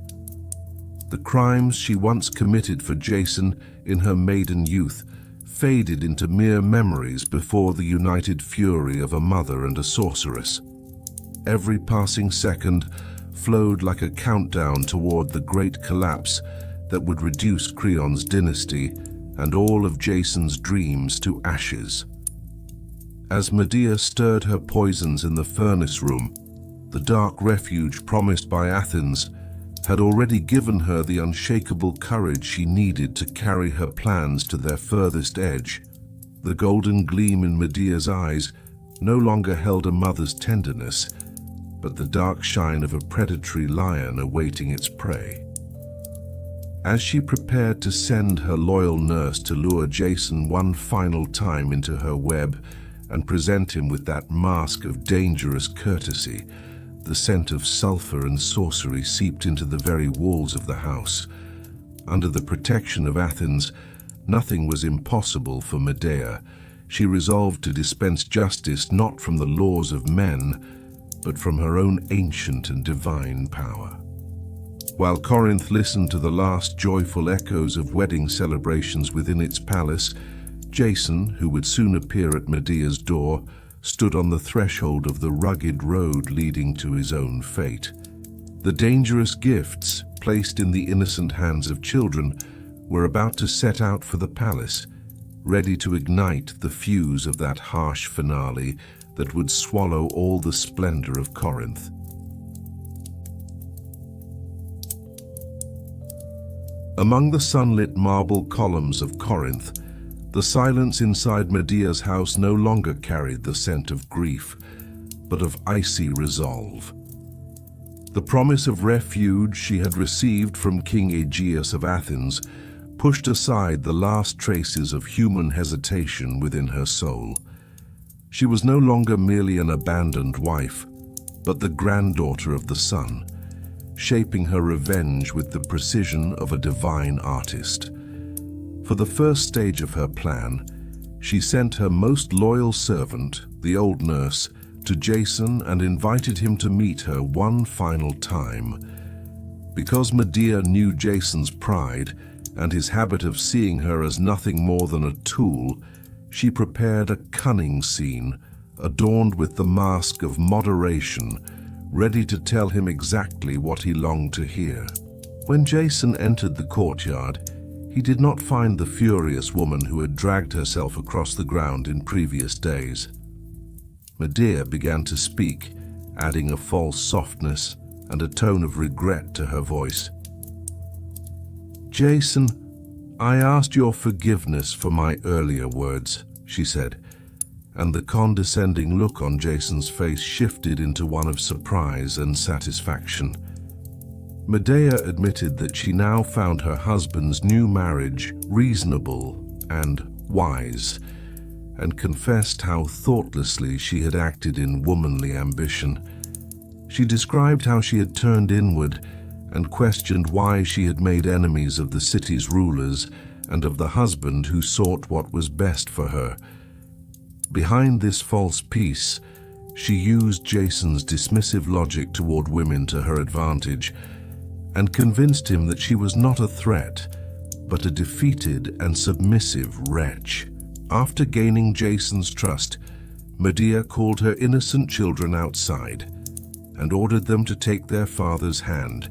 The crimes she once committed for Jason in her maiden youth faded into mere memories before the united fury of a mother and a sorceress. Every passing second flowed like a countdown toward the great collapse that would reduce Creon's dynasty and all of Jason's dreams to ashes. As Medea stirred her poisons in the furnace room, the dark refuge promised by Athens had already given her the unshakable courage she needed to carry her plans to their furthest edge. The golden gleam in Medea's eyes no longer held a mother's tenderness, but the dark shine of a predatory lion awaiting its prey. As she prepared to send her loyal nurse to lure Jason one final time into her web and present him with that mask of dangerous courtesy, the scent of sulfur and sorcery seeped into the very walls of the house. Under the protection of Athens, nothing was impossible for Medea. She resolved to dispense justice not from the laws of men, but from her own ancient and divine power. While Corinth listened to the last joyful echoes of wedding celebrations within its palace, Jason, who would soon appear at Medea's door, stood on the threshold of the rugged road leading to his own fate. The dangerous gifts, placed in the innocent hands of children, were about to set out for the palace, ready to ignite the fuse of that harsh finale that would swallow all the splendor of Corinth. Among the sunlit marble columns of Corinth, the silence inside Medea's house no longer carried the scent of grief, but of icy resolve. The promise of refuge she had received from King Aegeus of Athens pushed aside the last traces of human hesitation within her soul. She was no longer merely an abandoned wife, but the granddaughter of the sun, shaping her revenge with the precision of a divine artist. For the first stage of her plan, she sent her most loyal servant, the old nurse, to Jason and invited him to meet her one final time. Because Medea knew Jason's pride and his habit of seeing her as nothing more than a tool, she prepared a cunning scene, adorned with the mask of moderation, ready to tell him exactly what he longed to hear. When Jason entered the courtyard, he did not find the furious woman who had dragged herself across the ground in previous days. Medea began to speak, adding a false softness and a tone of regret to her voice. "Jason, I asked your forgiveness for my earlier words," she said, and the condescending look on Jason's face shifted into one of surprise and satisfaction. Medea admitted that she now found her husband's new marriage reasonable and wise, and confessed how thoughtlessly she had acted in womanly ambition. She described how she had turned inward and questioned why she had made enemies of the city's rulers and of the husband who sought what was best for her. Behind this false peace, she used Jason's dismissive logic toward women to her advantage and convinced him that she was not a threat, but a defeated and submissive wretch. After gaining Jason's trust, Medea called her innocent children outside and ordered them to take their father's hand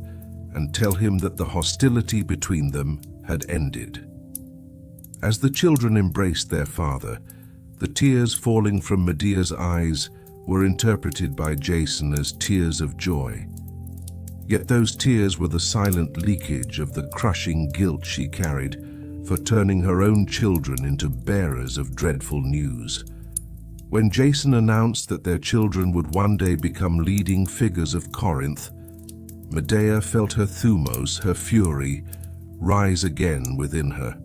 and tell him that the hostility between them had ended. As the children embraced their father, the tears falling from Medea's eyes were interpreted by Jason as tears of joy. Yet those tears were the silent leakage of the crushing guilt she carried for turning her own children into bearers of dreadful news. When Jason announced that their children would one day become leading figures of Corinth, Medea felt her thumos, her fury, rise again within her.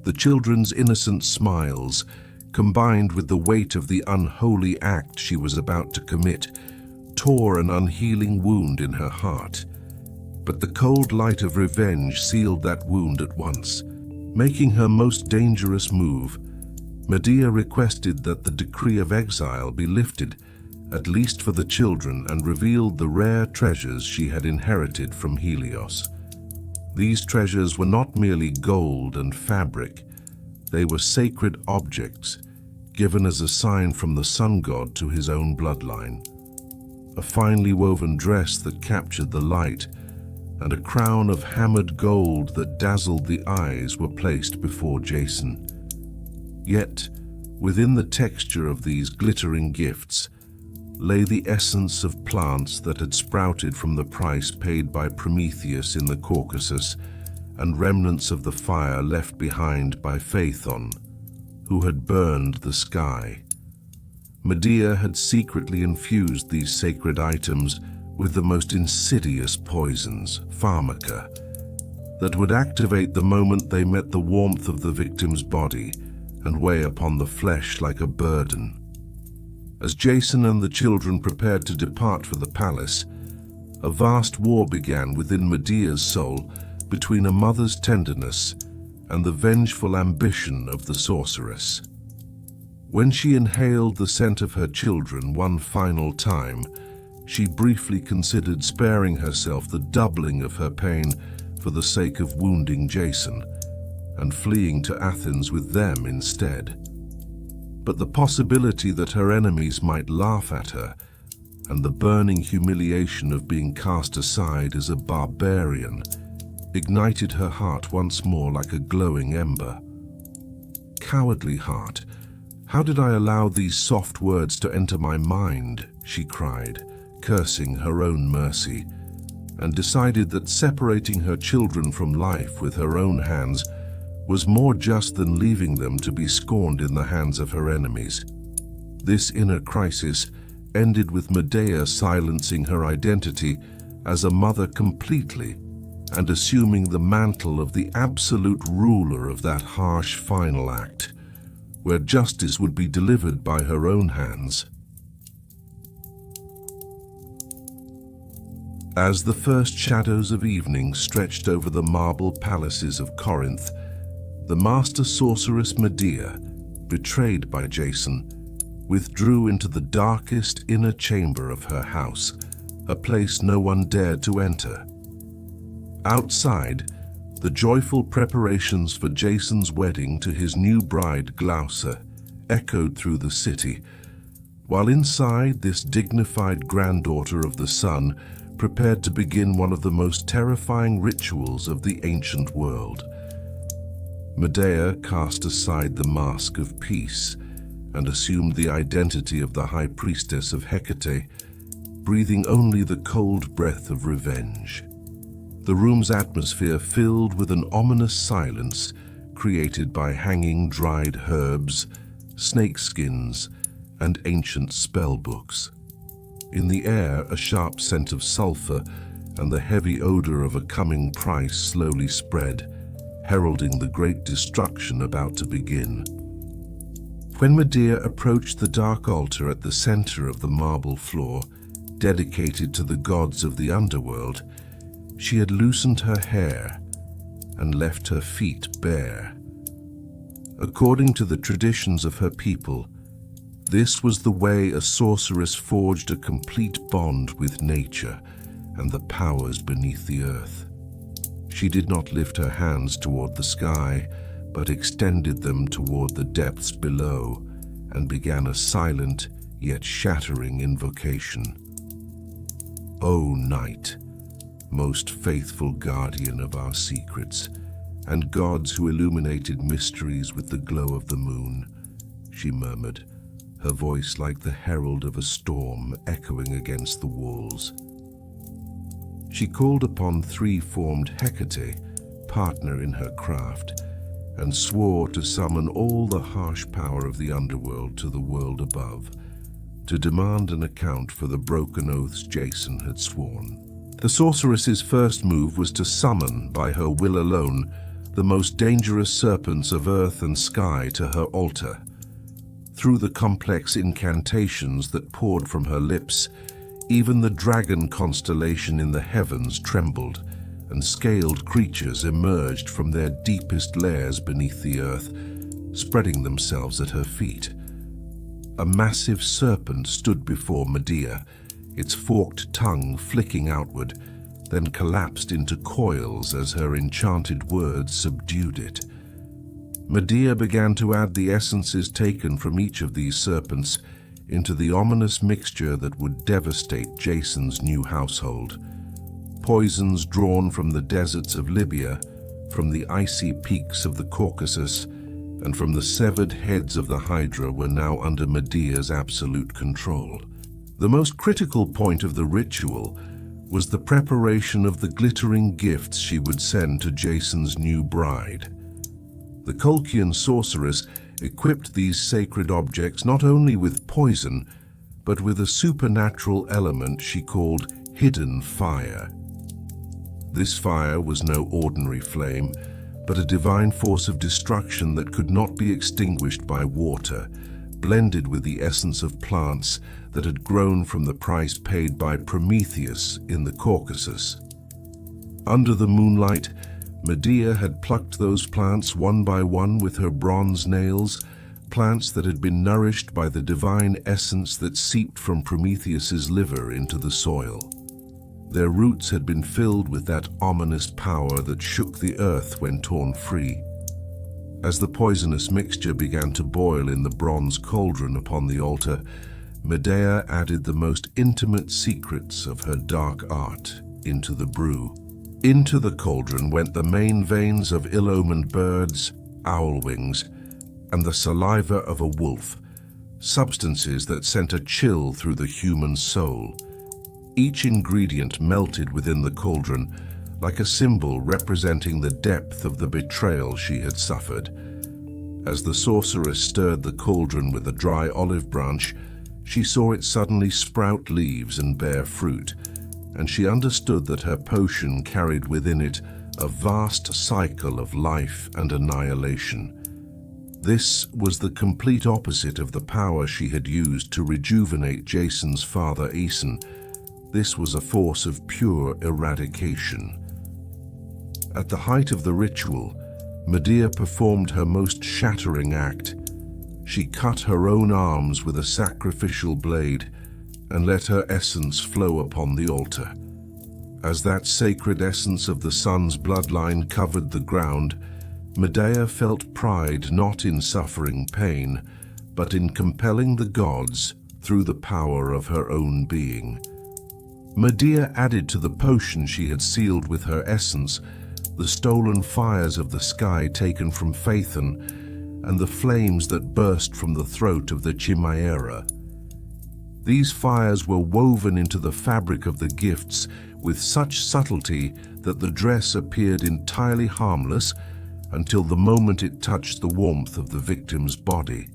The children's innocent smiles, combined with the weight of the unholy act she was about to commit, tore an unhealing wound in her heart. But the cold light of revenge sealed that wound at once. Making her most dangerous move, Medea requested that the decree of exile be lifted, at least for the children, and revealed the rare treasures she had inherited from Helios. These treasures were not merely gold and fabric, they were sacred objects, given as a sign from the sun god to his own bloodline. A finely woven dress that captured the light, and a crown of hammered gold that dazzled the eyes were placed before Jason. Yet, within the texture of these glittering gifts, lay the essence of plants that had sprouted from the price paid by Prometheus in the Caucasus, and remnants of the fire left behind by Phaethon, who had burned the sky. Medea had secretly infused these sacred items with the most insidious poisons, pharmaca, that would activate the moment they met the warmth of the victim's body and weigh upon the flesh like a burden. As Jason and the children prepared to depart for the palace, a vast war began within Medea's soul between a mother's tenderness and the vengeful ambition of the sorceress. When she inhaled the scent of her children one final time, she briefly considered sparing herself the doubling of her pain for the sake of wounding Jason and fleeing to Athens with them instead. But the possibility that her enemies might laugh at her and the burning humiliation of being cast aside as a barbarian ignited her heart once more like a glowing ember. Cowardly heart, how did I allow these soft words to enter my mind? She cried, cursing her own mercy, and decided that separating her children from life with her own hands was more just than leaving them to be scorned in the hands of her enemies. This inner crisis ended with Medea silencing her identity as a mother completely and assuming the mantle of the absolute ruler of that harsh final act, where justice would be delivered by her own hands. As the first shadows of evening stretched over the marble palaces of Corinth, the master sorceress Medea, betrayed by Jason, withdrew into the darkest inner chamber of her house, a place no one dared to enter. Outside, the joyful preparations for Jason's wedding to his new bride Glauca echoed through the city, while inside this dignified granddaughter of the sun prepared to begin one of the most terrifying rituals of the ancient world. Medea cast aside the mask of peace and assumed the identity of the high priestess of Hecate, breathing only the cold breath of revenge. The room's atmosphere filled with an ominous silence created by hanging dried herbs, snakeskins, and ancient spell books. In the air, a sharp scent of sulfur and the heavy odor of a coming price slowly spread, heralding the great destruction about to begin. When Medea approached the dark altar at the center of the marble floor, dedicated to the gods of the underworld, she had loosened her hair and left her feet bare. According to the traditions of her people, this was the way a sorceress forged a complete bond with nature and the powers beneath the earth. She did not lift her hands toward the sky, but extended them toward the depths below, and began a silent yet shattering invocation. O night, most faithful guardian of our secrets, and gods who illuminated mysteries with the glow of the moon, she murmured, her voice like the herald of a storm echoing against the walls. She called upon three-formed Hecate, partner in her craft, and swore to summon all the harsh power of the underworld to the world above, to demand an account for the broken oaths Jason had sworn. The sorceress's first move was to summon, by her will alone, the most dangerous serpents of earth and sky to her altar. Through the complex incantations that poured from her lips, even the dragon constellation in the heavens trembled, and scaled creatures emerged from their deepest lairs beneath the earth, spreading themselves at her feet. A massive serpent stood before Medea, its forked tongue flicking outward, then collapsed into coils as her enchanted words subdued it. Medea began to add the essences taken from each of these serpents into the ominous mixture that would devastate Jason's new household. Poisons drawn from the deserts of Libya, from the icy peaks of the Caucasus, and from the severed heads of the Hydra were now under Medea's absolute control. The most critical point of the ritual was the preparation of the glittering gifts she would send to Jason's new bride. The Colchian sorceress equipped these sacred objects not only with poison, but with a supernatural element she called hidden fire. This fire was no ordinary flame, but a divine force of destruction that could not be extinguished by water, blended with the essence of plants that had grown from the price paid by Prometheus in the Caucasus. Under the moonlight, Medea had plucked those plants one by one with her bronze nails, plants that had been nourished by the divine essence that seeped from Prometheus's liver into the soil. Their roots had been filled with that ominous power that shook the earth when torn free. As the poisonous mixture began to boil in the bronze cauldron upon the altar, Medea added the most intimate secrets of her dark art into the brew. Into the cauldron went the main veins of ill-omened birds, owl wings, and the saliva of a wolf, substances that sent a chill through the human soul. Each ingredient melted within the cauldron, like a symbol representing the depth of the betrayal she had suffered. As the sorceress stirred the cauldron with a dry olive branch, she saw it suddenly sprout leaves and bear fruit, and she understood that her potion carried within it a vast cycle of life and annihilation. This was the complete opposite of the power she had used to rejuvenate Jason's father Aeson. This was a force of pure eradication. At the height of the ritual, Medea performed her most shattering act. She cut her own arms with a sacrificial blade and let her essence flow upon the altar. As that sacred essence of the sun's bloodline covered the ground, Medea felt pride not in suffering pain, but in compelling the gods through the power of her own being. Medea added to the potion she had sealed with her essence the stolen fires of the sky taken from Phaethon and the flames that burst from the throat of the Chimaera. These fires were woven into the fabric of the gifts with such subtlety that the dress appeared entirely harmless until the moment it touched the warmth of the victim's body.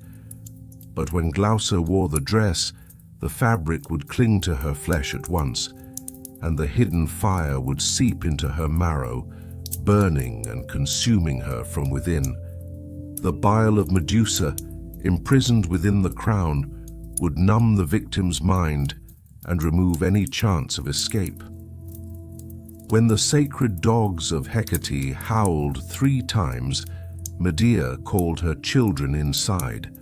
But when Glauca wore the dress, the fabric would cling to her flesh at once, and the hidden fire would seep into her marrow, burning and consuming her from within. The bile of Medusa, imprisoned within the crown, would numb the victim's mind and remove any chance of escape. When the sacred dogs of Hecate howled 3 times, Medea called her children inside.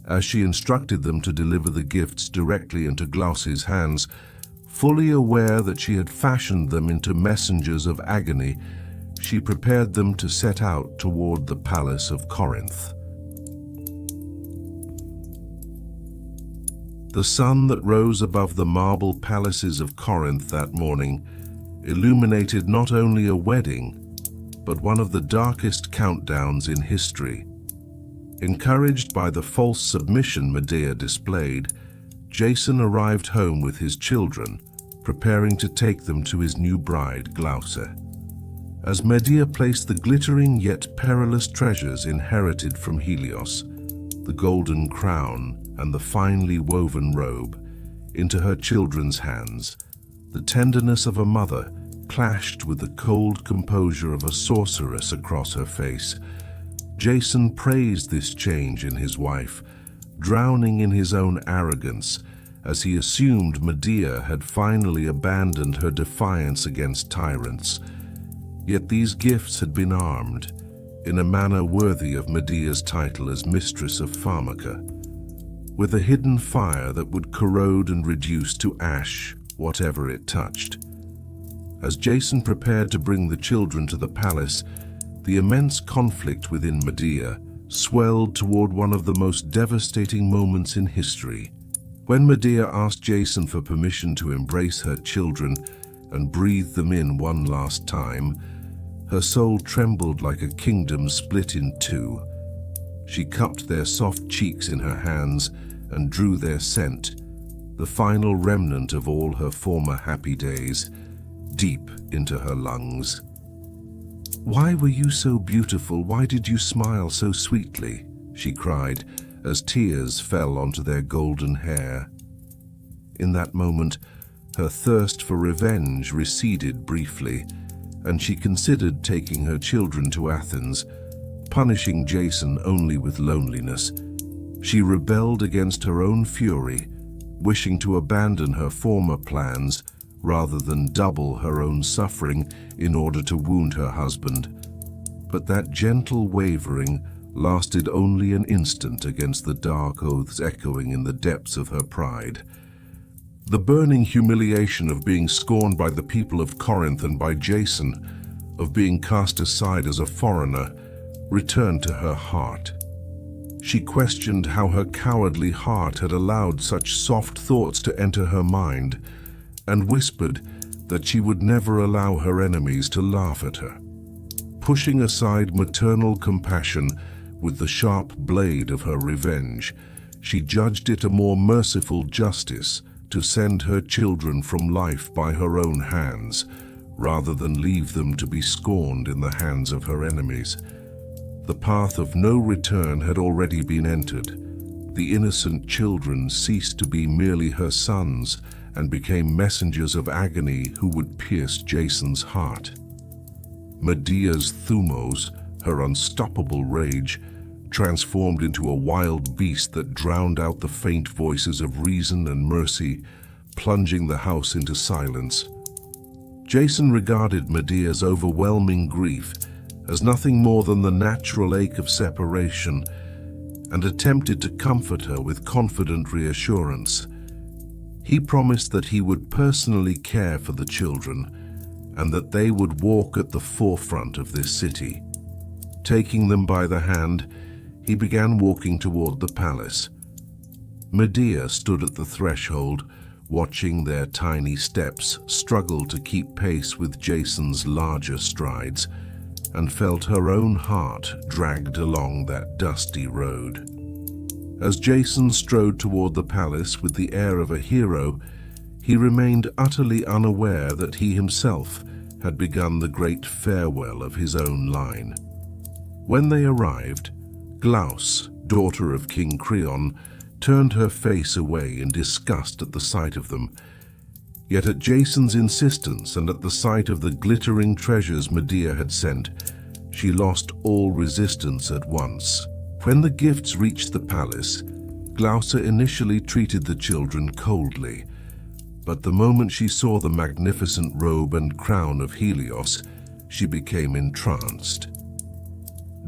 As she instructed them to deliver the gifts directly into Glauca's hands, fully aware that she had fashioned them into messengers of agony, she prepared them to set out toward the palace of Corinth. The sun that rose above the marble palaces of Corinth that morning illuminated not only a wedding, but one of the darkest countdowns in history. Encouraged by the false submission Medea displayed, Jason arrived home with his children, preparing to take them to his new bride, Glauce. As Medea placed the glittering yet perilous treasures inherited from Helios, the golden crown and the finely woven robe, into her children's hands, the tenderness of a mother clashed with the cold composure of a sorceress across her face. Jason praised this change in his wife, drowning in his own arrogance as he assumed Medea had finally abandoned her defiance against tyrants. Yet these gifts had been armed, in a manner worthy of Medea's title as Mistress of Pharmaca, with a hidden fire that would corrode and reduce to ash whatever it touched. As Jason prepared to bring the children to the palace, the immense conflict within Medea swelled toward one of the most devastating moments in history. When Medea asked Jason for permission to embrace her children and breathe them in one last time, her soul trembled like a kingdom split in two. She cupped their soft cheeks in her hands and drew their scent, the final remnant of all her former happy days, deep into her lungs. "Why were you so beautiful? Why did you smile so sweetly?" she cried, as tears fell onto their golden hair. In that moment, her thirst for revenge receded briefly, and she considered taking her children to Athens, punishing Jason only with loneliness. She rebelled against her own fury, wishing to abandon her former plans rather than double her own suffering in order to wound her husband. But that gentle wavering lasted only an instant against the dark oaths echoing in the depths of her pride. The burning humiliation of being scorned by the people of Corinth and by Jason, of being cast aside as a foreigner, returned to her heart. She questioned how her cowardly heart had allowed such soft thoughts to enter her mind, and whispered that she would never allow her enemies to laugh at her. Pushing aside maternal compassion with the sharp blade of her revenge, she judged it a more merciful justice to send her children from life by her own hands, rather than leave them to be scorned in the hands of her enemies. The path of no return had already been entered. The innocent children ceased to be merely her sons and became messengers of agony who would pierce Jason's heart. Medea's thumos, her unstoppable rage, transformed into a wild beast that drowned out the faint voices of reason and mercy, plunging the house into silence. Jason regarded Medea's overwhelming grief as nothing more than the natural ache of separation, and attempted to comfort her with confident reassurance. He promised that he would personally care for the children, and that they would walk at the forefront of this city. Taking them by the hand, he began walking toward the palace. Medea stood at the threshold, watching their tiny steps struggle to keep pace with Jason's larger strides, and felt her own heart dragged along that dusty road. As Jason strode toward the palace with the air of a hero, he remained utterly unaware that he himself had begun the great farewell of his own line. When they arrived, Glauce, daughter of King Creon, turned her face away in disgust at the sight of them. Yet at Jason's insistence and at the sight of the glittering treasures Medea had sent, she lost all resistance at once. When the gifts reached the palace, Glauce initially treated the children coldly, but the moment she saw the magnificent robe and crown of Helios, she became entranced.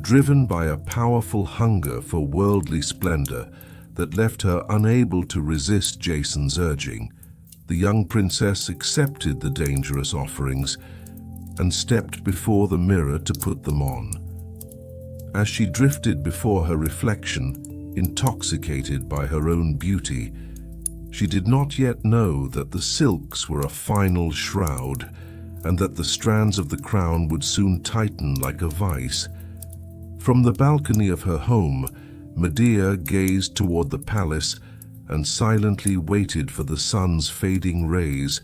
Driven by a powerful hunger for worldly splendor that left her unable to resist Jason's urging, the young princess accepted the dangerous offerings, and stepped before the mirror to put them on. As she drifted before her reflection, intoxicated by her own beauty, she did not yet know that the silks were a final shroud, and that the strands of the crown would soon tighten like a vice. From the balcony of her home, Medea gazed toward the palace and silently waited for the sun's fading rays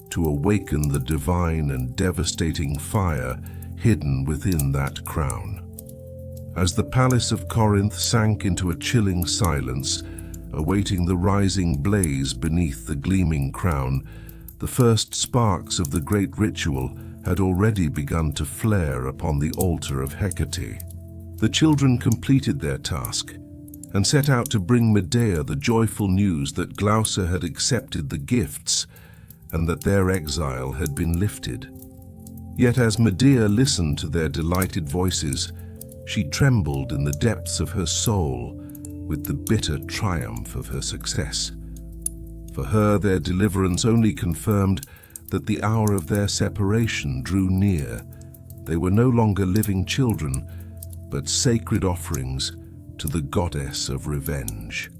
to awaken the divine and devastating fire hidden within that crown. As the palace of Corinth sank into a chilling silence, awaiting the rising blaze beneath the gleaming crown, the first sparks of the great ritual had already begun to flare upon the altar of Hecate. The children completed their task and set out to bring Medea the joyful news that Glauca had accepted the gifts and that their exile had been lifted. Yet as Medea listened to their delighted voices, she trembled in the depths of her soul with the bitter triumph of her success. For her, their deliverance only confirmed that the hour of their separation drew near. They were no longer living children, but sacred offerings to the goddess of revenge.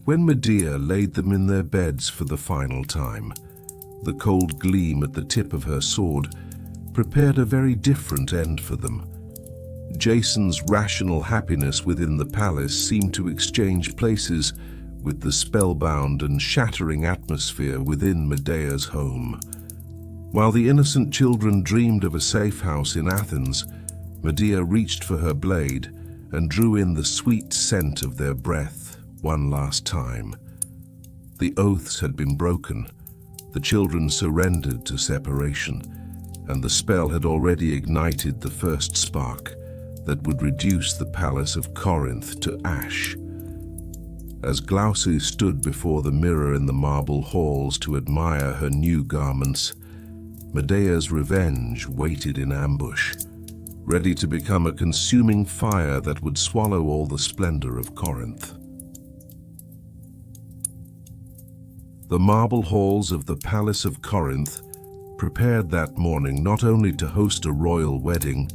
When Medea laid them in their beds for the final time, the cold gleam at the tip of her sword prepared a very different end for them. Jason's rational happiness within the palace seemed to exchange places with the spellbound and shattering atmosphere within Medea's home. While the innocent children dreamed of a safe house in Athens, Medea reached for her blade and drew in the sweet scent of their breath one last time. The oaths had been broken, the children surrendered to separation, and the spell had already ignited the first spark that would reduce the palace of Corinth to ash. As Glauca stood before the mirror in the marble halls to admire her new garments, Medea's revenge waited in ambush, ready to become a consuming fire that would swallow all the splendor of Corinth. The marble halls of the Palace of Corinth prepared that morning not only to host a royal wedding,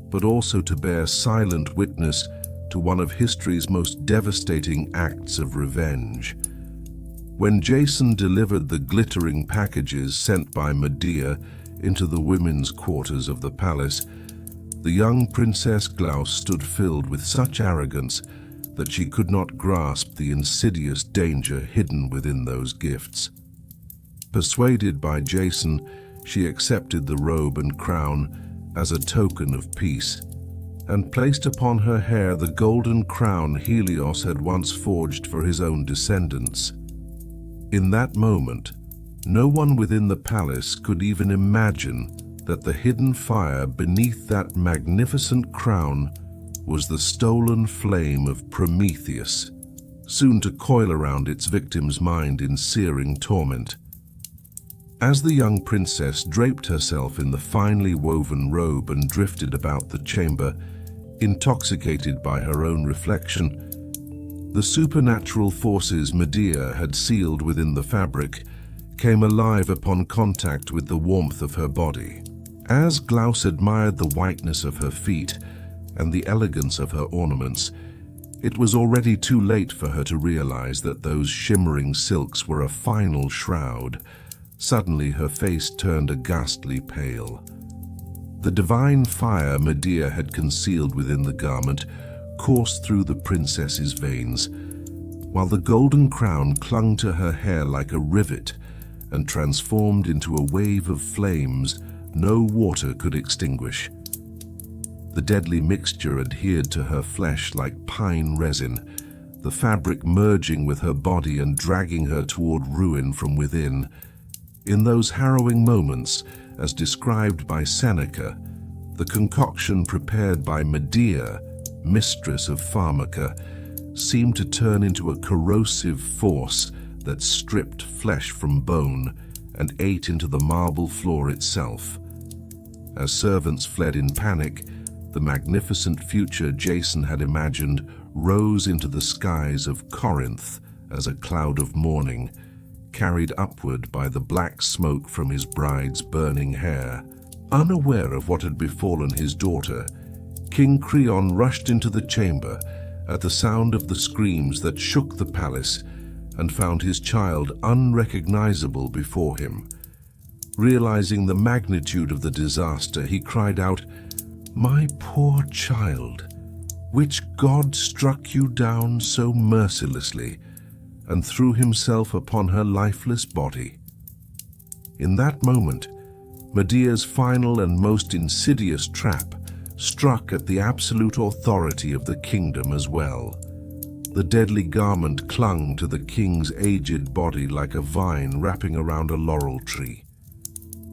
but also to bear silent witness to one of history's most devastating acts of revenge. When Jason delivered the glittering packages sent by Medea into the women's quarters of the palace, the young Princess Glauca stood filled with such arrogance that she could not grasp the insidious danger hidden within those gifts. Persuaded by Jason, she accepted the robe and crown as a token of peace, and placed upon her hair the golden crown Helios had once forged for his own descendants. In that moment, no one within the palace could even imagine that the hidden fire beneath that magnificent crown was the stolen flame of Prometheus, soon to coil around its victim's mind in searing torment. As the young princess draped herself in the finely woven robe and drifted about the chamber, intoxicated by her own reflection, the supernatural forces Medea had sealed within the fabric came alive upon contact with the warmth of her body. As Glauca admired the whiteness of her feet and the elegance of her ornaments, it was already too late for her to realize that those shimmering silks were a final shroud. Suddenly her face turned a ghastly pale. The divine fire Medea had concealed within the garment coursed through the princess's veins, while the golden crown clung to her hair like a rivet and transformed into a wave of flames no water could extinguish. The deadly mixture adhered to her flesh like pine resin, the fabric merging with her body and dragging her toward ruin from within. In those harrowing moments, as described by Seneca, the concoction prepared by Medea, mistress of Pharmaca, seemed to turn into a corrosive force that stripped flesh from bone and ate into the marble floor itself. As servants fled in panic, the magnificent future Jason had imagined rose into the skies of Corinth as a cloud of mourning, carried upward by the black smoke from his bride's burning hair. Unaware of what had befallen his daughter, King Creon rushed into the chamber at the sound of the screams that shook the palace and found his child unrecognizable before him. Realizing the magnitude of the disaster, he cried out, "My poor child, which god struck you down so mercilessly and threw himself upon her lifeless body?" In that moment, Medea's final and most insidious trap struck at the absolute authority of the kingdom as well. The deadly garment clung to the king's aged body like a vine wrapping around a laurel tree.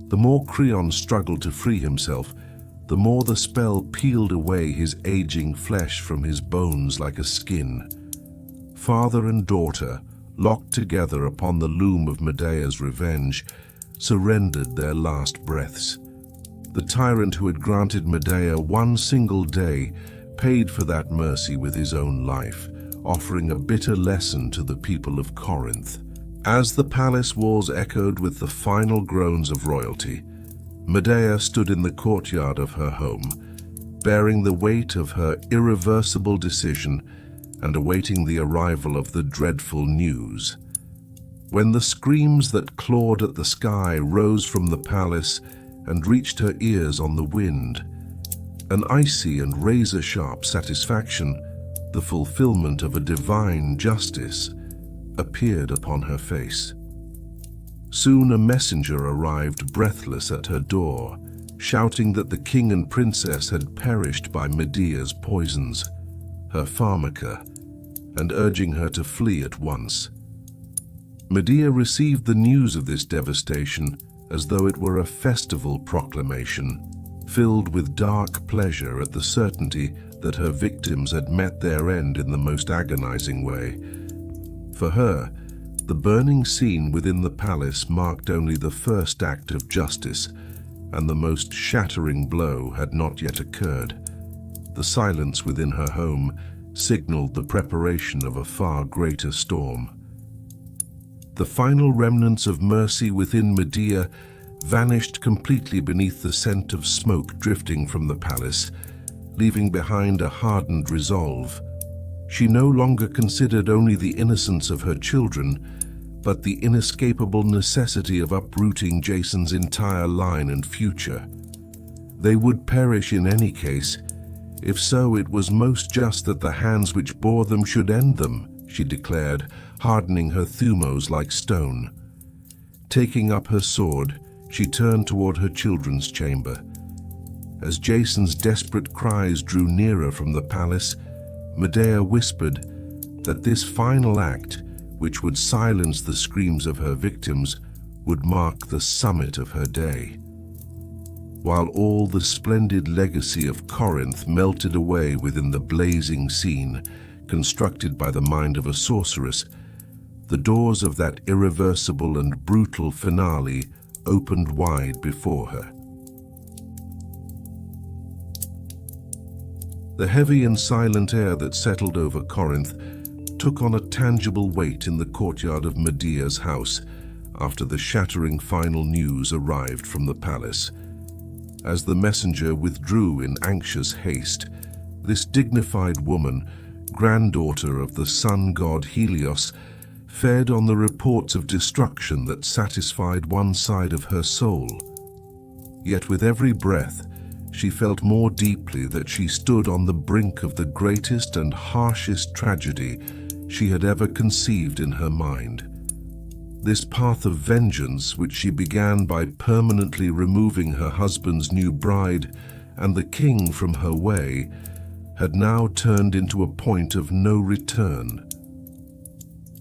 The more Creon struggled to free himself, the more the spell peeled away his aging flesh from his bones like a skin. Father and daughter, locked together upon the loom of Medea's revenge, surrendered their last breaths. The tyrant who had granted Medea one single day paid for that mercy with his own life, offering a bitter lesson to the people of Corinth. As the palace walls echoed with the final groans of royalty, Medea stood in the courtyard of her home, bearing the weight of her irreversible decision and awaiting the arrival of the dreadful news. When the screams that clawed at the sky rose from the palace and reached her ears on the wind, an icy and razor-sharp satisfaction, the fulfillment of a divine justice, appeared upon her face. Soon a messenger arrived breathless at her door, shouting that the king and princess had perished by Medea's poisons, her pharmaca, and urging her to flee at once. Medea received the news of this devastation as though it were a festival proclamation, filled with dark pleasure at the certainty that her victims had met their end in the most agonizing way. For her, the burning scene within the palace marked only the first act of justice, and the most shattering blow had not yet occurred. The silence within her home signaled the preparation of a far greater storm. The final remnants of mercy within Medea vanished completely beneath the scent of smoke drifting from the palace, leaving behind a hardened resolve. She no longer considered only the innocence of her children, but the inescapable necessity of uprooting Jason's entire line and future. They would perish in any case. If so, it was most just that the hands which bore them should end them, she declared, hardening her thumos like stone. Taking up her sword, she turned toward her children's chamber. As Jason's desperate cries drew nearer from the palace, Medea whispered that this final act, which would silence the screams of her victims, would mark the summit of her day. While all the splendid legacy of Corinth melted away within the blazing scene constructed by the mind of a sorceress, the doors of that irreversible and brutal finale opened wide before her. The heavy and silent air that settled over Corinth took on a tangible weight in the courtyard of Medea's house after the shattering final news arrived from the palace. As the messenger withdrew in anxious haste, this dignified woman, granddaughter of the sun god Helios, fed on the reports of destruction that satisfied one side of her soul. Yet with every breath, she felt more deeply that she stood on the brink of the greatest and harshest tragedy she had ever conceived in her mind. This path of vengeance, which she began by permanently removing her husband's new bride and the king from her way, had now turned into a point of no return.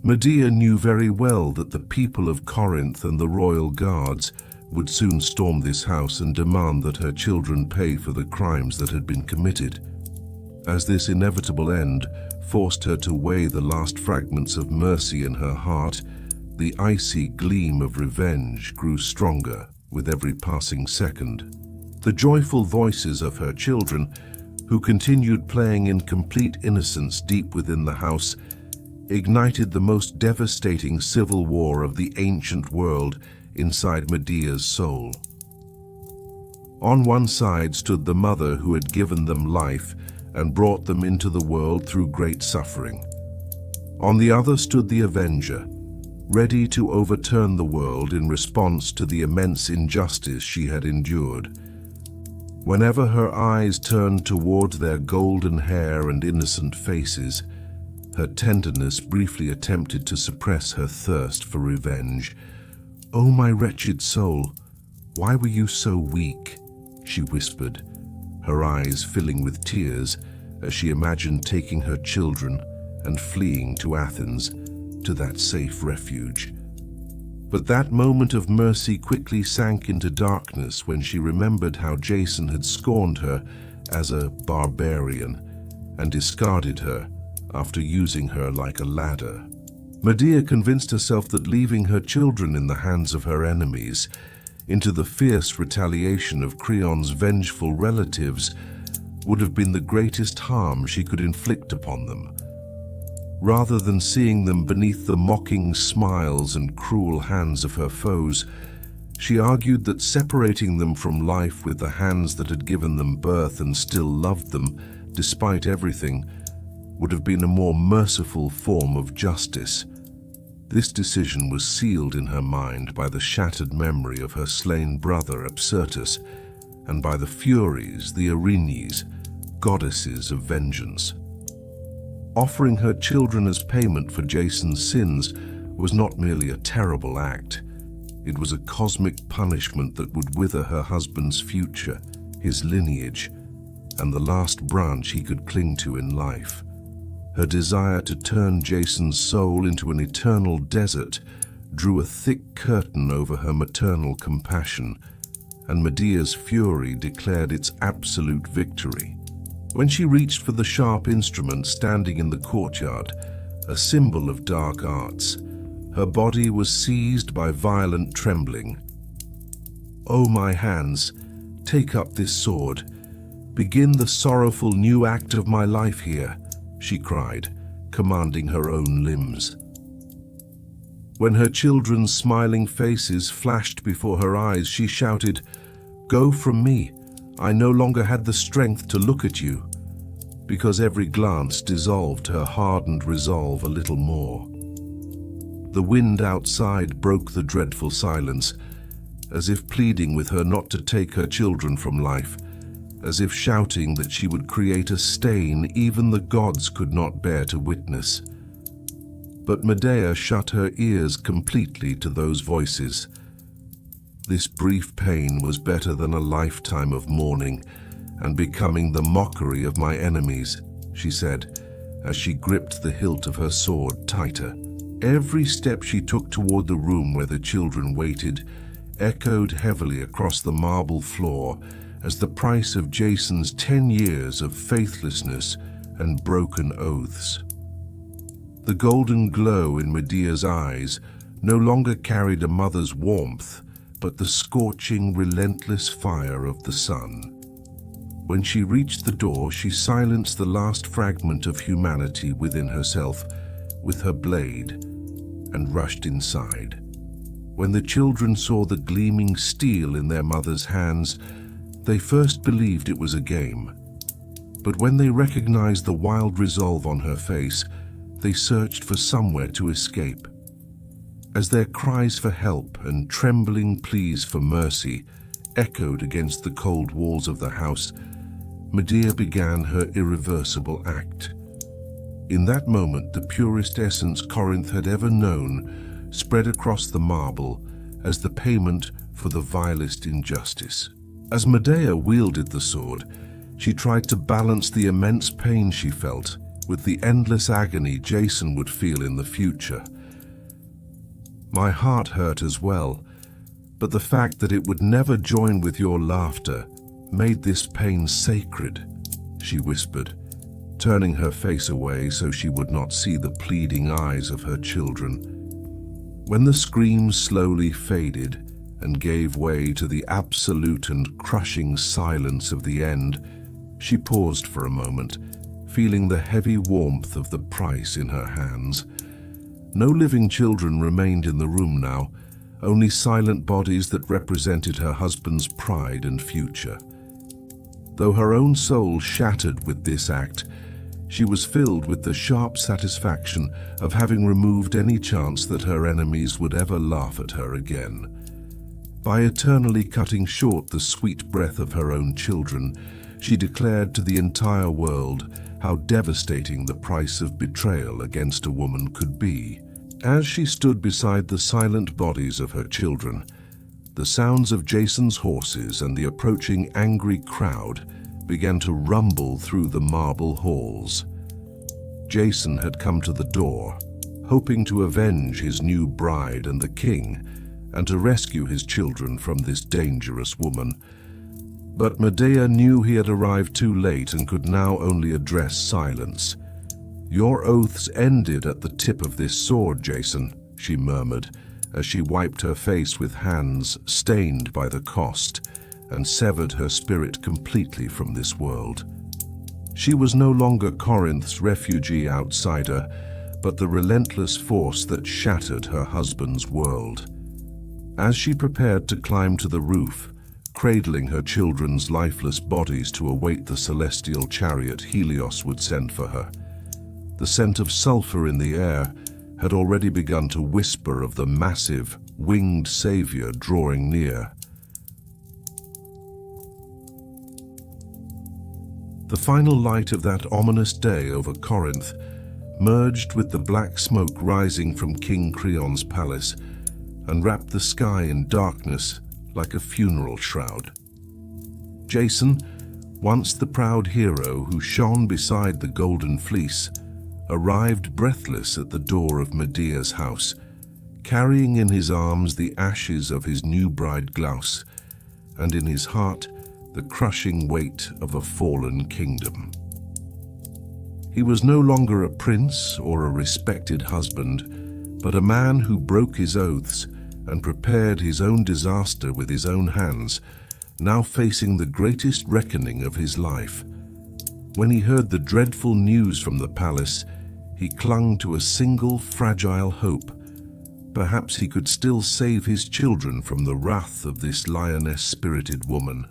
Medea knew very well that the people of Corinth and the royal guards would soon storm this house and demand that her children pay for the crimes that had been committed. As this inevitable end forced her to weigh the last fragments of mercy in her heart, the icy gleam of revenge grew stronger with every passing second. The joyful voices of her children, who continued playing in complete innocence deep within the house, ignited the most devastating civil war of the ancient world inside Medea's soul. On one side stood the mother who had given them life and brought them into the world through great suffering. On the other stood the avenger, ready to overturn the world in response to the immense injustice she had endured. Whenever her eyes turned toward their golden hair and innocent faces, her tenderness briefly attempted to suppress her thirst for revenge. "Oh, my wretched soul, why were you so weak?" she whispered, her eyes filling with tears as she imagined taking her children and fleeing to Athens, to that safe refuge. But that moment of mercy quickly sank into darkness when she remembered how Jason had scorned her as a barbarian and discarded her after using her like a ladder. Medea convinced herself that leaving her children in the hands of her enemies, into the fierce retaliation of Creon's vengeful relatives, would have been the greatest harm she could inflict upon them. Rather than seeing them beneath the mocking smiles and cruel hands of her foes, she argued that separating them from life with the hands that had given them birth and still loved them, despite everything, would have been a more merciful form of justice. This decision was sealed in her mind by the shattered memory of her slain brother Apsyrtus, and by the Furies, the Erinyes, goddesses of vengeance. Offering her children as payment for Jason's sins was not merely a terrible act. It was a cosmic punishment that would wither her husband's future, his lineage, and the last branch he could cling to in life. Her desire to turn Jason's soul into an eternal desert drew a thick curtain over her maternal compassion, and Medea's fury declared its absolute victory. When she reached for the sharp instrument standing in the courtyard, a symbol of dark arts, her body was seized by violent trembling. "Oh, my hands, take up this sword. Begin the sorrowful new act of my life here," she cried, commanding her own limbs. When her children's smiling faces flashed before her eyes, she shouted, "Go from me. I no longer had the strength to look at you," because every glance dissolved her hardened resolve a little more. The wind outside broke the dreadful silence, as if pleading with her not to take her children from life, as if shouting that she would create a stain even the gods could not bear to witness. But Medea shut her ears completely to those voices. This brief pain was better than a lifetime of mourning and becoming the mockery of my enemies, she said, as she gripped the hilt of her sword tighter. Every step she took toward the room where the children waited echoed heavily across the marble floor as the price of Jason's 10 years of faithlessness and broken oaths. The golden glow in Medea's eyes no longer carried a mother's warmth, but the scorching, relentless fire of the sun. When she reached the door, she silenced the last fragment of humanity within herself with her blade and rushed inside. When the children saw the gleaming steel in their mother's hands, they first believed it was a game. But when they recognized the wild resolve on her face, they searched for somewhere to escape. As their cries for help and trembling pleas for mercy echoed against the cold walls of the house, Medea began her irreversible act. In that moment, the purest essence Corinth had ever known spread across the marble as the payment for the vilest injustice. As Medea wielded the sword, she tried to balance the immense pain she felt with the endless agony Jason would feel in the future. "My heart hurt as well, but the fact that it would never join with your laughter made this pain sacred," she whispered, turning her face away so she would not see the pleading eyes of her children. When the screams slowly faded and gave way to the absolute and crushing silence of the end, she paused for a moment, feeling the heavy warmth of the price in her hands. No living children remained in the room now, only silent bodies that represented her husband's pride and future. Though her own soul shattered with this act, she was filled with the sharp satisfaction of having removed any chance that her enemies would ever laugh at her again. By eternally cutting short the sweet breath of her own children, she declared to the entire world how devastating the price of betrayal against a woman could be. As she stood beside the silent bodies of her children, the sounds of Jason's horses and the approaching angry crowd began to rumble through the marble halls. Jason had come to the door, hoping to avenge his new bride and the king, and to rescue his children from this dangerous woman. But Medea knew he had arrived too late and could now only address silence. "Your oaths ended at the tip of this sword, Jason," she murmured, as she wiped her face with hands stained by the cost and severed her spirit completely from this world. She was no longer Corinth's refugee outsider, but the relentless force that shattered her husband's world. As she prepared to climb to the roof, cradling her children's lifeless bodies to await the celestial chariot Helios would send for her, the scent of sulfur in the air had already begun to whisper of the massive, winged savior drawing near. The final light of that ominous day over Corinth merged with the black smoke rising from King Creon's palace and wrapped the sky in darkness like a funeral shroud. Jason, once the proud hero who shone beside the golden fleece, arrived breathless at the door of Medea's house, carrying in his arms the ashes of his new bride Glaus, and in his heart the crushing weight of a fallen kingdom. He was no longer a prince or a respected husband, but a man who broke his oaths and prepared his own disaster with his own hands, now facing the greatest reckoning of his life. When he heard the dreadful news from the palace, he clung to a single fragile hope. Perhaps he could still save his children from the wrath of this lioness-spirited woman.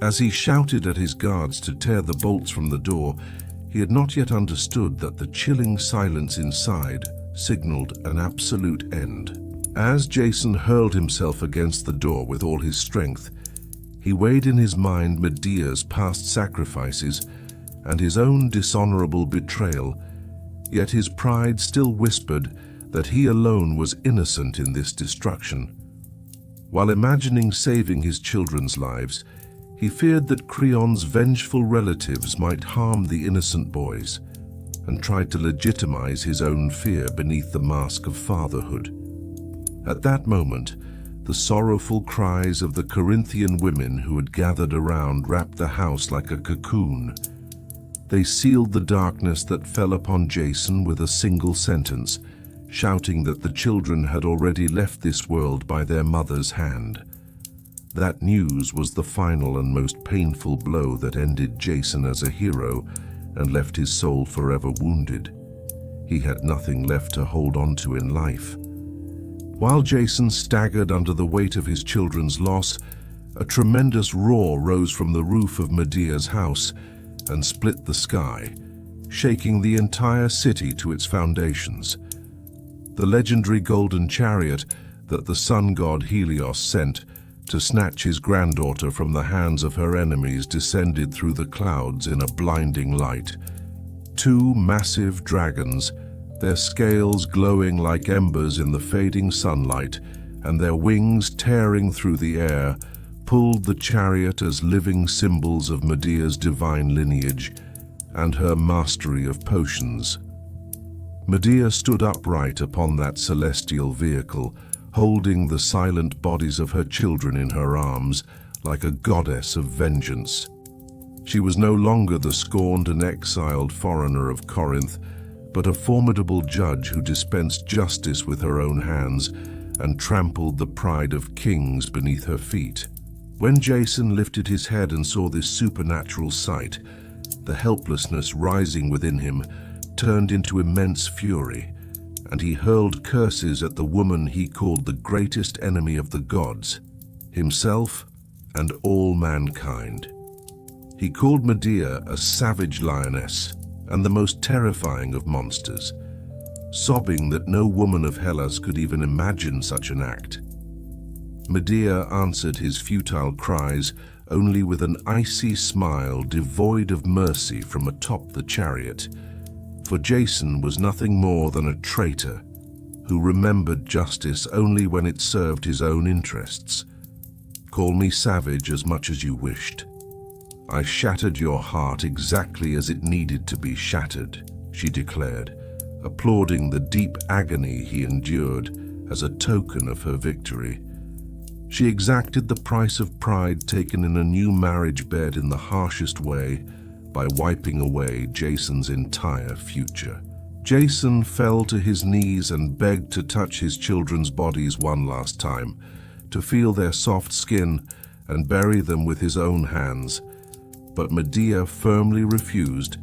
As he shouted at his guards to tear the bolts from the door, he had not yet understood that the chilling silence inside signaled an absolute end. As Jason hurled himself against the door with all his strength, he weighed in his mind Medea's past sacrifices and his own dishonorable betrayal, yet his pride still whispered that he alone was innocent in this destruction. While imagining saving his children's lives, he feared that Creon's vengeful relatives might harm the innocent boys, and tried to legitimize his own fear beneath the mask of fatherhood. At that moment, the sorrowful cries of the Corinthian women who had gathered around wrapped the house like a cocoon. They sealed the darkness that fell upon Jason with a single sentence, shouting that the children had already left this world by their mother's hand. That news was the final and most painful blow that ended Jason as a hero and left his soul forever wounded. He had nothing left to hold on to in life. While Jason staggered under the weight of his children's loss, a tremendous roar rose from the roof of Medea's house and split the sky, shaking the entire city to its foundations. The legendary golden chariot that the sun god Helios sent to snatch his granddaughter from the hands of her enemies descended through the clouds in a blinding light. Two massive dragons, their scales glowing like embers in the fading sunlight, and their wings tearing through the air, pulled the chariot as living symbols of Medea's divine lineage and her mastery of potions. Medea stood upright upon that celestial vehicle, holding the silent bodies of her children in her arms like a goddess of vengeance. She was no longer the scorned and exiled foreigner of Corinth, but a formidable judge who dispensed justice with her own hands and trampled the pride of kings beneath her feet. When Jason lifted his head and saw this supernatural sight, the helplessness rising within him turned into immense fury, and he hurled curses at the woman he called the greatest enemy of the gods, himself and all mankind. He called Medea a savage lioness and the most terrifying of monsters, sobbing that no woman of Hellas could even imagine such an act. Medea answered his futile cries only with an icy smile devoid of mercy from atop the chariot, for Jason was nothing more than a traitor who remembered justice only when it served his own interests. Call me savage as much as you wished. I shattered your heart exactly as it needed to be shattered, she declared, applauding the deep agony he endured as a token of her victory. She exacted the price of pride taken in a new marriage bed in the harshest way by wiping away Jason's entire future. Jason fell to his knees and begged to touch his children's bodies one last time, to feel their soft skin and bury them with his own hands. But Medea firmly refused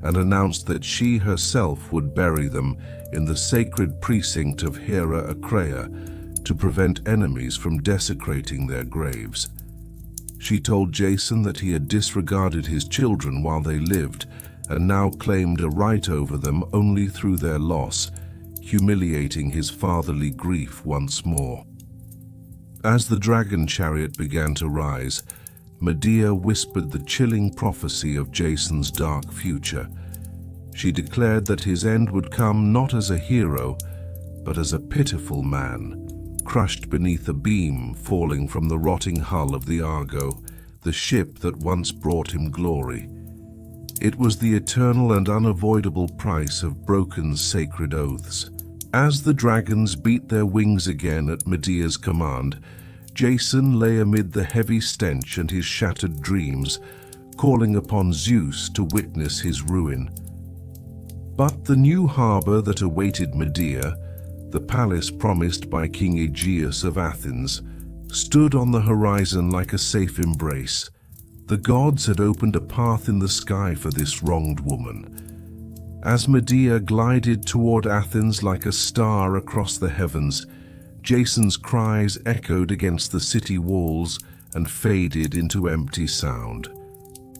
and announced that she herself would bury them in the sacred precinct of Hera Acrea to prevent enemies from desecrating their graves. She told Jason that he had disregarded his children while they lived and now claimed a right over them only through their loss, humiliating his fatherly grief once more. As the dragon chariot began to rise, Medea whispered the chilling prophecy of Jason's dark future. She declared that his end would come not as a hero, but as a pitiful man, crushed beneath a beam falling from the rotting hull of the Argo, the ship that once brought him glory. It was the eternal and unavoidable price of broken sacred oaths. As the dragons beat their wings again at Medea's command, Jason lay amid the heavy stench and his shattered dreams, calling upon Zeus to witness his ruin. But the new harbor that awaited Medea, the palace promised by King Aegeus of Athens, stood on the horizon like a safe embrace. The gods had opened a path in the sky for this wronged woman. As Medea glided toward Athens like a star across the heavens, Jason's cries echoed against the city walls and faded into empty sound.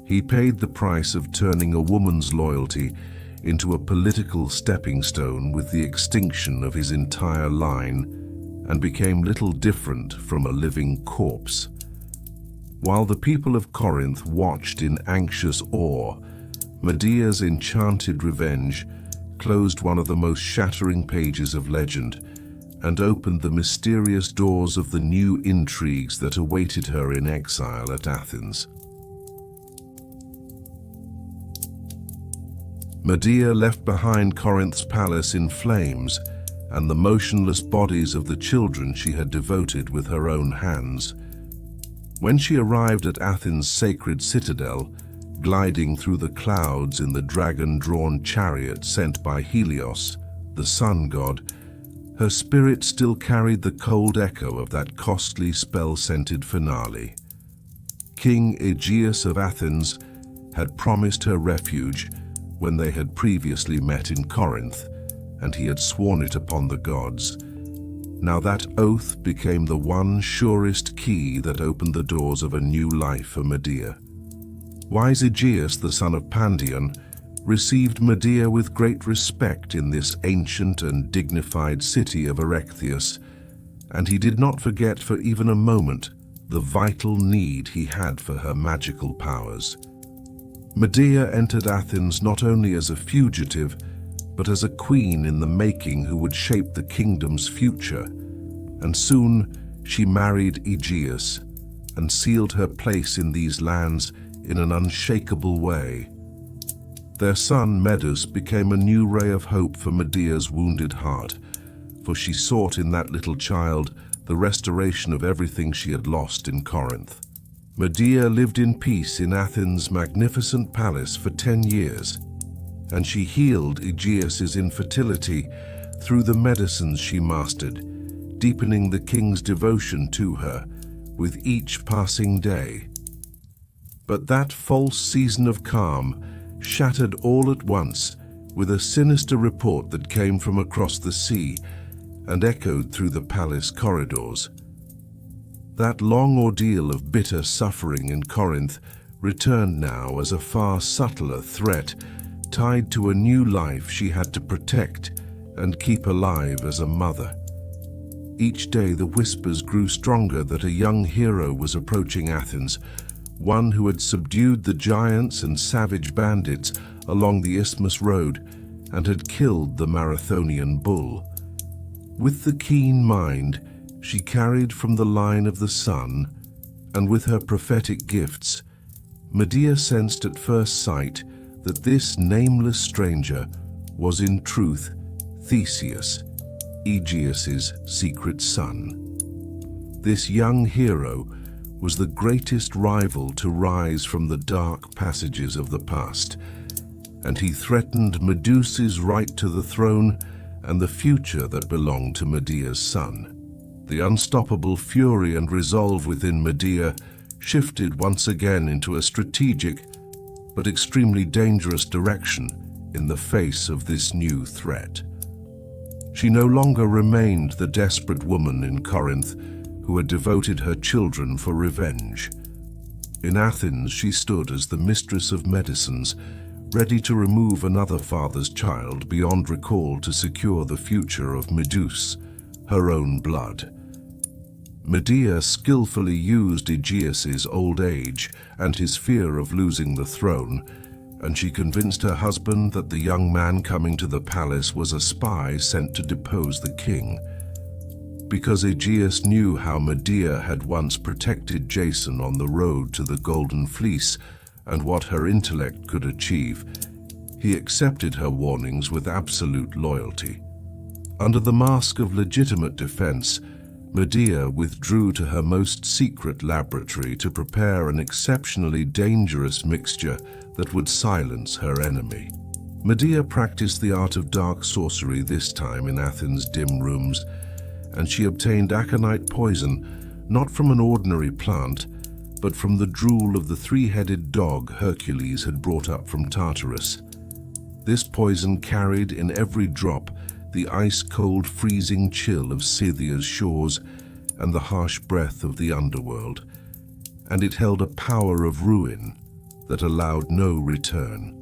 He paid the price of turning a woman's loyalty into a political stepping stone with the extinction of his entire line, and became little different from a living corpse. While the people of Corinth watched in anxious awe, Medea's enchanted revenge closed one of the most shattering pages of legend and opened the mysterious doors of the new intrigues that awaited her in exile at Athens. Medea left behind Corinth's palace in flames and the motionless bodies of the children she had devoted with her own hands. When she arrived at Athens' sacred citadel, gliding through the clouds in the dragon-drawn chariot sent by Helios, the sun god, her spirit still carried the cold echo of that costly spell-scented finale. King Aegeus of Athens had promised her refuge when they had previously met in Corinth, and he had sworn it upon the gods. Now that oath became the one surest key that opened the doors of a new life for Medea. Wise Aegeus, the son of Pandion, received Medea with great respect in this ancient and dignified city of Erechtheus, and he did not forget for even a moment the vital need he had for her magical powers. Medea entered Athens not only as a fugitive, but as a queen in the making who would shape the kingdom's future, and soon she married Aegeus and sealed her place in these lands in an unshakable way. Their son Medus became a new ray of hope for Medea's wounded heart, for she sought in that little child the restoration of everything she had lost in Corinth. Medea lived in peace in Athens' magnificent palace for 10 years, and she healed Aegeus's infertility through the medicines she mastered, deepening the king's devotion to her with each passing day. But that false season of calm shattered all at once with a sinister report that came from across the sea and echoed through the palace corridors. That long ordeal of bitter suffering in Corinth returned now as a far subtler threat tied to a new life she had to protect and keep alive as a mother. Each day the whispers grew stronger that a young hero was approaching Athens, one who had subdued the giants and savage bandits along the Isthmus Road and had killed the Marathonian bull. With the keen mind she carried from the line of the sun, and with her prophetic gifts, Medea sensed at first sight that this nameless stranger was in truth Theseus, Aegeus's secret son. This young hero was the greatest rival to rise from the dark passages of the past, and he threatened Medusa's right to the throne and the future that belonged to Medea's son. The unstoppable fury and resolve within Medea shifted once again into a strategic but extremely dangerous direction in the face of this new threat. She no longer remained the desperate woman in Corinth who had devoted her children for revenge. In Athens she stood as the mistress of medicines, ready to remove another father's child beyond recall to secure the future of Medusa, her own blood. Medea skillfully used Aegeus's old age and his fear of losing the throne, and she convinced her husband that the young man coming to the palace was a spy sent to depose the king. Because Aegeus knew how Medea had once protected Jason on the road to the Golden Fleece and what her intellect could achieve, he accepted her warnings with absolute loyalty. Under the mask of legitimate defense, Medea withdrew to her most secret laboratory to prepare an exceptionally dangerous mixture that would silence her enemy. Medea practiced the art of dark sorcery this time in Athens' dim rooms, and she obtained aconite poison not from an ordinary plant, but from the drool of the three-headed dog Hercules had brought up from Tartarus. This poison carried in every drop the ice-cold freezing chill of Scythia's shores and the harsh breath of the underworld, and it held a power of ruin that allowed no return.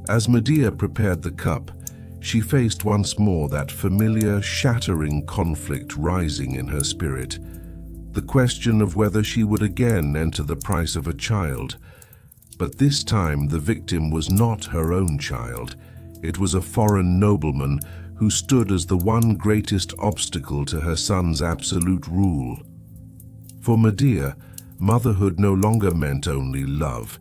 As Medea prepared the cup, she faced once more that familiar, shattering conflict rising in her spirit, the question of whether she would again enter the price of a child. But this time the victim was not her own child. It was a foreign nobleman who stood as the one greatest obstacle to her son's absolute rule. For Medea, motherhood no longer meant only love.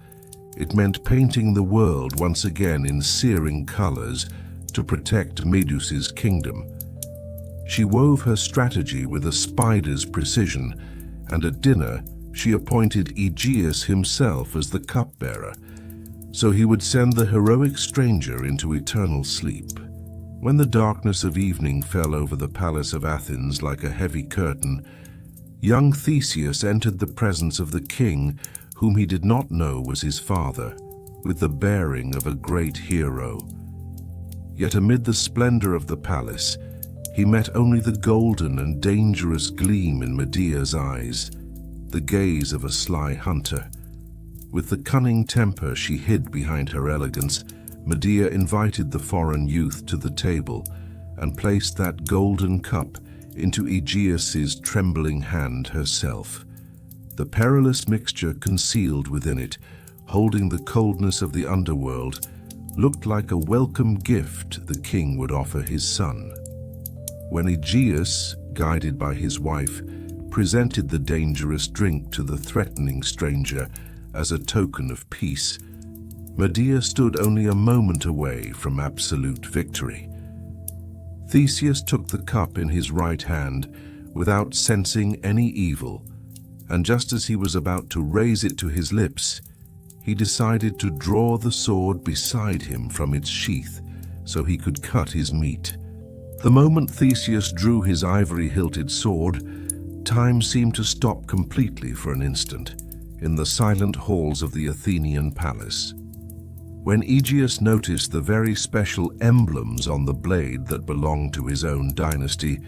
It meant painting the world once again in searing colors to protect Medusa's kingdom. She wove her strategy with a spider's precision, and at dinner she appointed Aegeus himself as the cupbearer, so he would send the heroic stranger into eternal sleep. When the darkness of evening fell over the palace of Athens like a heavy curtain, young Theseus entered the presence of the king, whom he did not know was his father, with the bearing of a great hero. Yet amid the splendor of the palace, he met only the golden and dangerous gleam in Medea's eyes, the gaze of a sly hunter. With the cunning temper she hid behind her elegance, Medea invited the foreign youth to the table and placed that golden cup into Aegeus's trembling hand herself. The perilous mixture concealed within it, holding the coldness of the underworld, looked like a welcome gift the king would offer his son. When Aegeus, guided by his wife, presented the dangerous drink to the threatening stranger as a token of peace, Medea stood only a moment away from absolute victory. Theseus took the cup in his right hand without sensing any evil, and just as he was about to raise it to his lips, he decided to draw the sword beside him from its sheath so he could cut his meat. The moment Theseus drew his ivory-hilted sword, time seemed to stop completely for an instant in the silent halls of the Athenian palace. When Aegeus noticed the very special emblems on the blade that belonged to his own dynasty,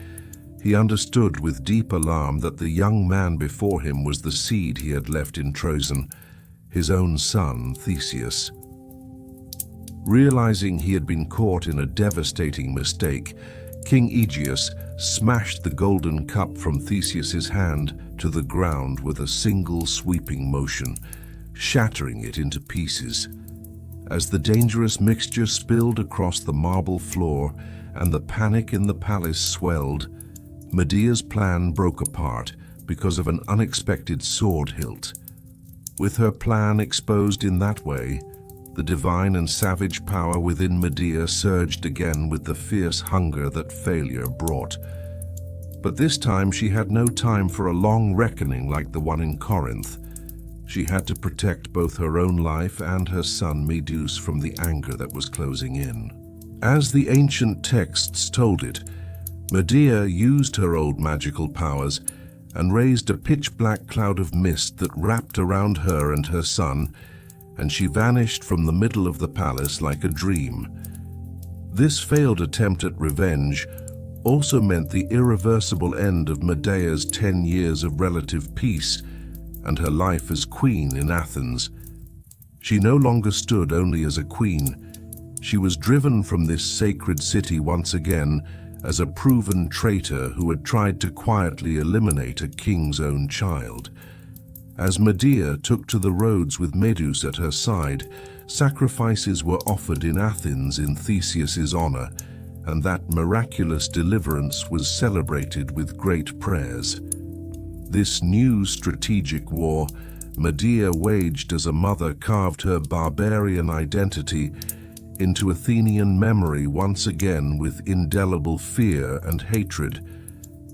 he understood with deep alarm that the young man before him was the seed he had left in Trozen, his own son, Theseus. Realizing he had been caught in a devastating mistake, King Aegeus smashed the golden cup from Theseus's hand to the ground with a single sweeping motion, shattering it into pieces. As the dangerous mixture spilled across the marble floor and the panic in the palace swelled, Medea's plan broke apart because of an unexpected sword hilt. With her plan exposed in that way, the divine and savage power within Medea surged again with the fierce hunger that failure brought. But this time she had no time for a long reckoning like the one in Corinth. She had to protect both her own life and her son Medus from the anger that was closing in. As the ancient texts told it, Medea used her old magical powers and raised a pitch-black cloud of mist that wrapped around her and her son, and she vanished from the middle of the palace like a dream. This failed attempt at revenge also meant the irreversible end of Medea's 10 years of relative peace and her life as queen in Athens. She no longer stood only as a queen. She was driven from this sacred city once again as a proven traitor who had tried to quietly eliminate a king's own child. As Medea took to the roads with Medus at her side, sacrifices were offered in Athens in Theseus's honor, and that miraculous deliverance was celebrated with great prayers. This new strategic war Medea waged as a mother carved her barbarian identity into Athenian memory once again with indelible fear and hatred.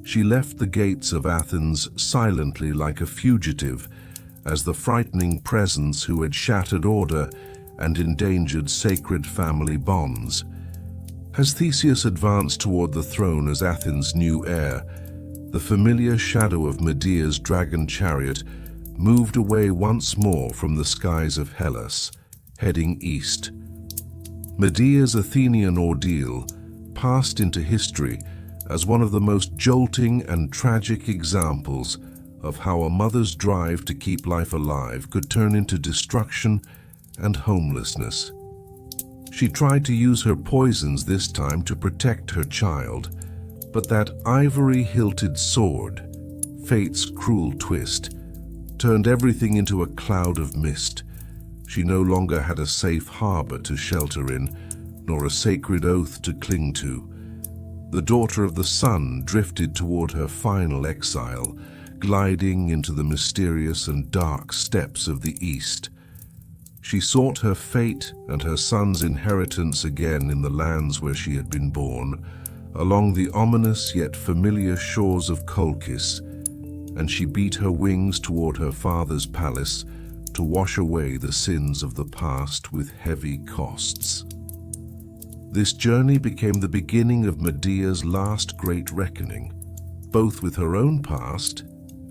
She left the gates of Athens silently like a fugitive, as the frightening presence who had shattered order and endangered sacred family bonds. As Theseus advanced toward the throne as Athens' new heir, the familiar shadow of Medea's dragon chariot moved away once more from the skies of Hellas, heading east. Medea's Athenian ordeal passed into history as one of the most jolting and tragic examples of how a mother's drive to keep life alive could turn into destruction and homelessness. She tried to use her poisons this time to protect her child, but that ivory-hilted sword, fate's cruel twist, turned everything into a cloud of mist. She no longer had a safe harbor to shelter in, nor a sacred oath to cling to. The daughter of the sun drifted toward her final exile, gliding into the mysterious and dark steppes of the east. She sought her fate and her son's inheritance again in the lands where she had been born, along the ominous yet familiar shores of Colchis, and she beat her wings toward her father's palace to wash away the sins of the past with heavy costs. This journey became the beginning of Medea's last great reckoning, both with her own past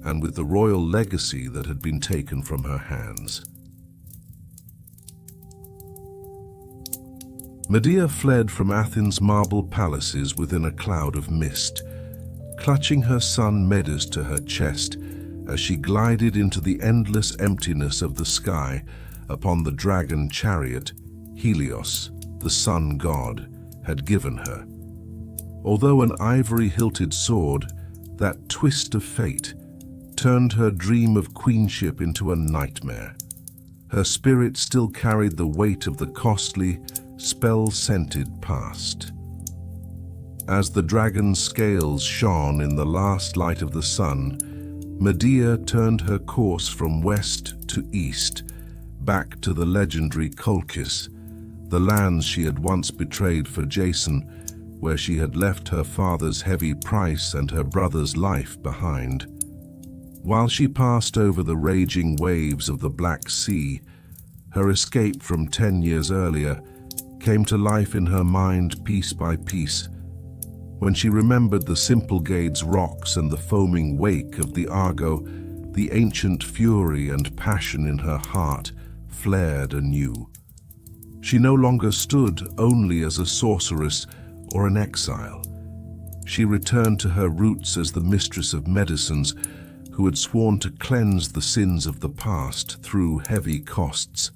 and with the royal legacy that had been taken from her hands. Medea fled from Athens' marble palaces within a cloud of mist, clutching her son Medus to her chest as she glided into the endless emptiness of the sky upon the dragon chariot Helios, the sun god, had given her. Although an ivory-hilted sword, that twist of fate turned her dream of queenship into a nightmare. Her spirit still carried the weight of the costly, spell-scented past. As the dragon's scales shone in the last light of the sun, Medea turned her course from west to east, back to the legendary Colchis, the lands she had once betrayed for Jason, where she had left her father's heavy price and her brother's life behind. While she passed over the raging waves of the Black Sea, her escape from 10 years earlier came to life in her mind piece by piece. When she remembered the Symplegades rocks and the foaming wake of the Argo, the ancient fury and passion in her heart flared anew. She no longer stood only as a sorceress or an exile. She returned to her roots as the mistress of medicines who had sworn to cleanse the sins of the past through heavy costs.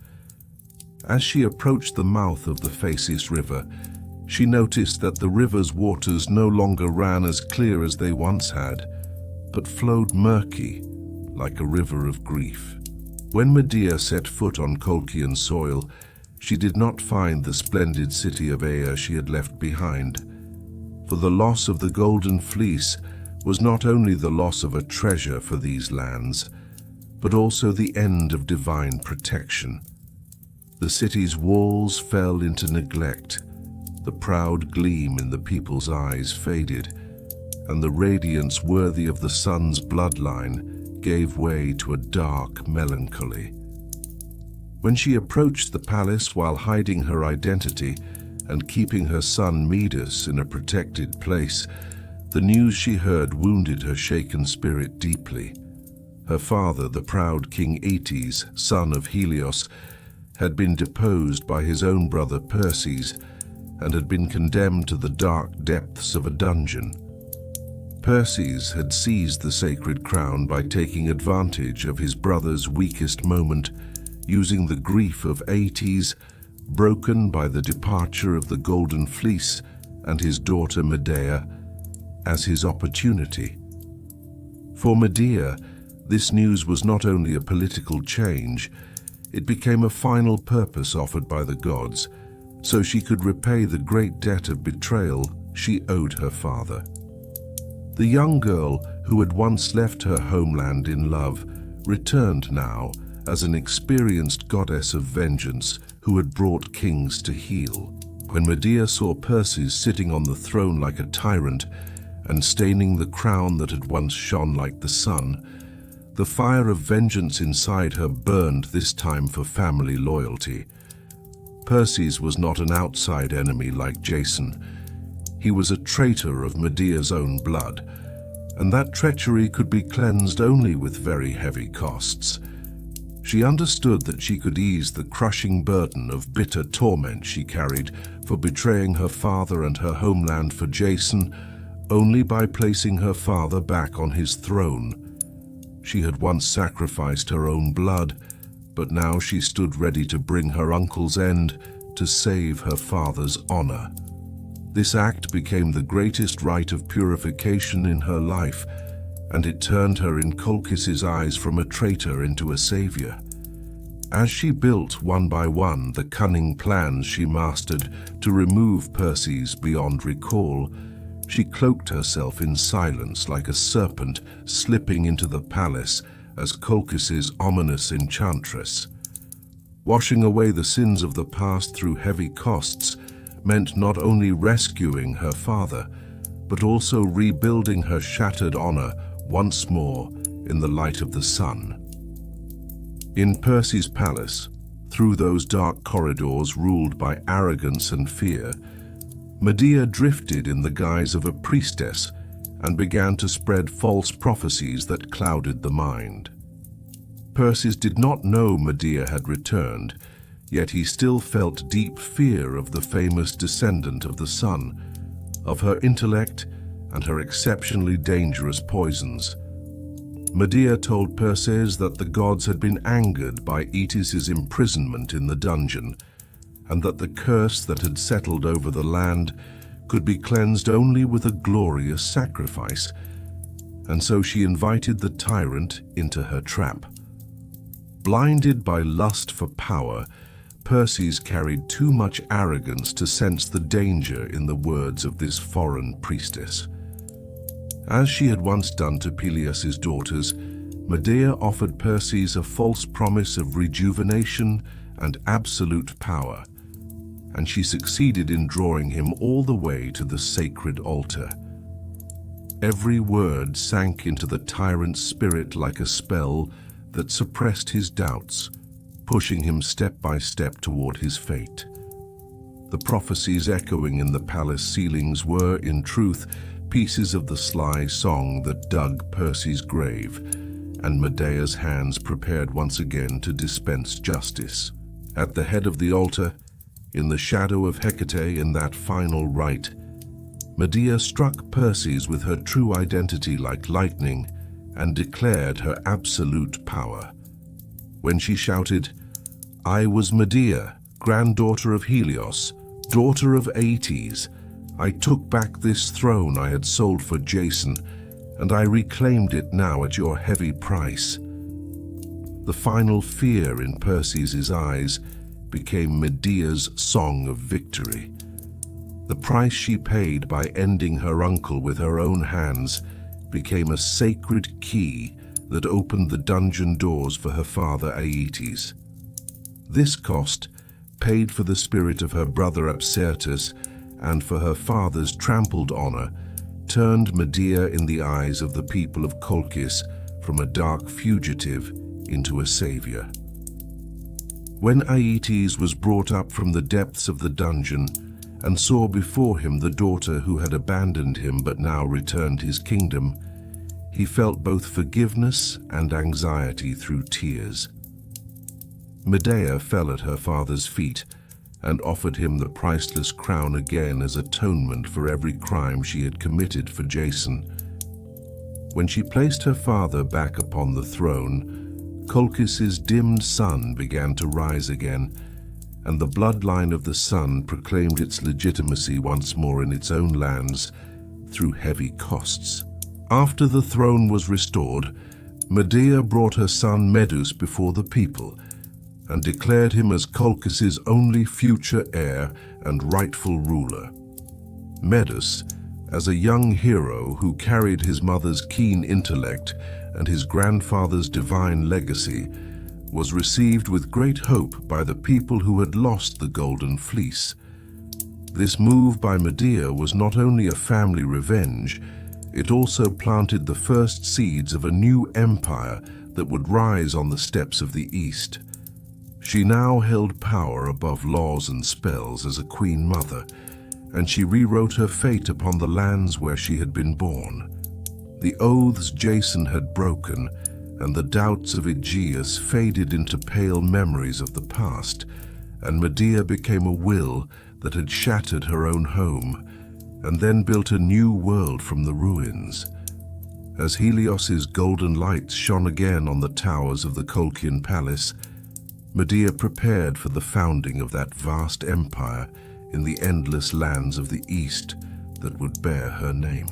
As she approached the mouth of the Theseus River, she noticed that the river's waters no longer ran as clear as they once had, but flowed murky, like a river of grief. When Medea set foot on Colchian soil, she did not find the splendid city of Aea she had left behind. For the loss of the golden fleece was not only the loss of a treasure for these lands, but also the end of divine protection. The city's walls fell into neglect, the proud gleam in the people's eyes faded, and the radiance worthy of the sun's bloodline gave way to a dark melancholy. When she approached the palace while hiding her identity and keeping her son Midas in a protected place, the news she heard wounded her shaken spirit deeply. Her father, the proud King Aetes, son of Helios, had been deposed by his own brother Perses and had been condemned to the dark depths of a dungeon. Perses had seized the sacred crown by taking advantage of his brother's weakest moment, using the grief of Aetes, broken by the departure of the Golden Fleece and his daughter Medea, as his opportunity. For Medea, this news was not only a political change, it became a final purpose offered by the gods, so she could repay the great debt of betrayal she owed her father. The young girl who had once left her homeland in love returned now as an experienced goddess of vengeance who had brought kings to heel. When Medea saw Perses sitting on the throne like a tyrant and staining the crown that had once shone like the sun, the fire of vengeance inside her burned this time for family loyalty. Perses was not an outside enemy like Jason. He was a traitor of Medea's own blood, and that treachery could be cleansed only with very heavy costs. She understood that she could ease the crushing burden of bitter torment she carried for betraying her father and her homeland for Jason only by placing her father back on his throne. She had once sacrificed her own blood, but now she stood ready to bring her uncle's end to save her father's honor. This act became the greatest rite of purification in her life, and it turned her in Colchis's eyes from a traitor into a savior. As she built one by one the cunning plans she mastered to remove Perses beyond recall, she cloaked herself in silence like a serpent slipping into the palace as Colchis's ominous enchantress. Washing away the sins of the past through heavy costs meant not only rescuing her father, but also rebuilding her shattered honor once more in the light of the sun. In Perses' palace, through those dark corridors ruled by arrogance and fear, Medea drifted in the guise of a priestess and began to spread false prophecies that clouded the mind. Perses did not know Medea had returned, yet he still felt deep fear of the famous descendant of the sun, of her intellect and her exceptionally dangerous poisons. Medea told Perses that the gods had been angered by Aethes's imprisonment in the dungeon, and that the curse that had settled over the land could be cleansed only with a glorious sacrifice, and so she invited the tyrant into her trap. Blinded by lust for power, Perses carried too much arrogance to sense the danger in the words of this foreign priestess. As she had once done to Peleus' daughters, Medea offered Perses a false promise of rejuvenation and absolute power, and she succeeded in drawing him all the way to the sacred altar. Every word sank into the tyrant's spirit like a spell that suppressed his doubts, pushing him step by step toward his fate. The prophecies echoing in the palace ceilings were, in truth, pieces of the sly song that dug Perses' grave, and Medea's hands prepared once again to dispense justice. At the head of the altar, In the shadow of Hecate, in that final rite, Medea struck Perses with her true identity like lightning and declared her absolute power. When she shouted, "I was Medea, granddaughter of Helios, daughter of Aeetes. I took back this throne I had sold for Jason, and I reclaimed it now at your heavy price." The final fear in Perses' eyes became Medea's song of victory. The price she paid by ending her uncle with her own hands became a sacred key that opened the dungeon doors for her father Aeetes. This cost paid for the spirit of her brother Absyrtus and for her father's trampled honor, turned Medea in the eyes of the people of Colchis from a dark fugitive into a savior. When Aeetes was brought up from the depths of the dungeon and saw before him the daughter who had abandoned him but now returned his kingdom, he felt both forgiveness and anxiety through tears. Medea fell at her father's feet and offered him the priceless crown again as atonement for every crime she had committed for Jason. When she placed her father back upon the throne, Colchis's dimmed sun began to rise again, and the bloodline of the sun proclaimed its legitimacy once more in its own lands through heavy costs. After the throne was restored, Medea brought her son Medus before the people and declared him as Colchis's only future heir and rightful ruler. Medus, as a young hero who carried his mother's keen intellect and his grandfather's divine legacy, was received with great hope by the people who had lost the golden fleece. This move by Medea was not only a family revenge, it also planted the first seeds of a new empire that would rise on the steppes of the East. She now held power above laws and spells as a queen mother, and she rewrote her fate upon the lands where she had been born. The oaths Jason had broken and the doubts of Aegeus faded into pale memories of the past, and Medea became a will that had shattered her own home and then built a new world from the ruins. As Helios's golden lights shone again on the towers of the Colchian palace, Medea prepared for the founding of that vast empire in the endless lands of the East that would bear her name.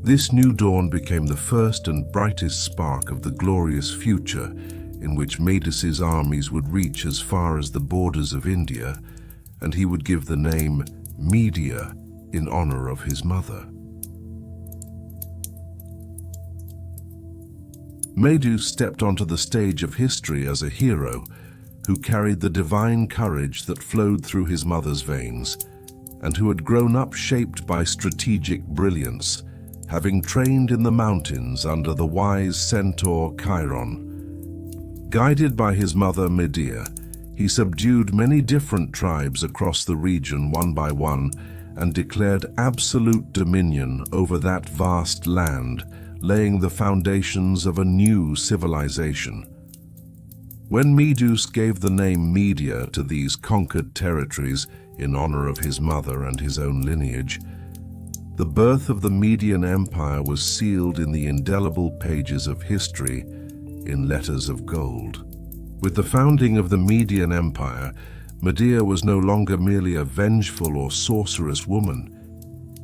This new dawn became the first and brightest spark of the glorious future in which Medus's armies would reach as far as the borders of India, and he would give the name Medea in honor of his mother. Medus stepped onto the stage of history as a hero who carried the divine courage that flowed through his mother's veins, and who had grown up shaped by strategic brilliance, having trained in the mountains under the wise centaur Chiron. Guided by his mother Medea, he subdued many different tribes across the region one by one and declared absolute dominion over that vast land, laying the foundations of a new civilization. When Medus gave the name Medea to these conquered territories in honor of his mother and his own lineage, the birth of the Median Empire was sealed in the indelible pages of history in letters of gold. With the founding of the Median Empire, Medea was no longer merely a vengeful or sorcerous woman.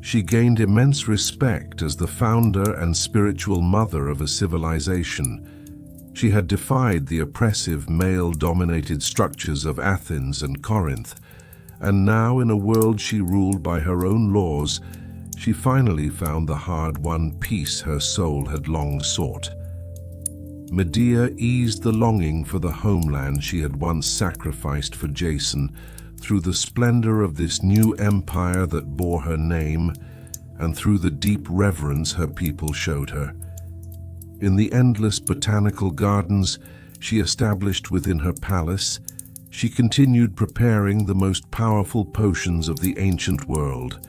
She gained immense respect as the founder and spiritual mother of a civilization. She had defied the oppressive male-dominated structures of Athens and Corinth, and now in a world she ruled by her own laws, she finally found the hard-won peace her soul had long sought. Medea eased the longing for the homeland she had once sacrificed for Jason through the splendor of this new empire that bore her name and through the deep reverence her people showed her. In the endless botanical gardens she established within her palace, she continued preparing the most powerful potions of the ancient world,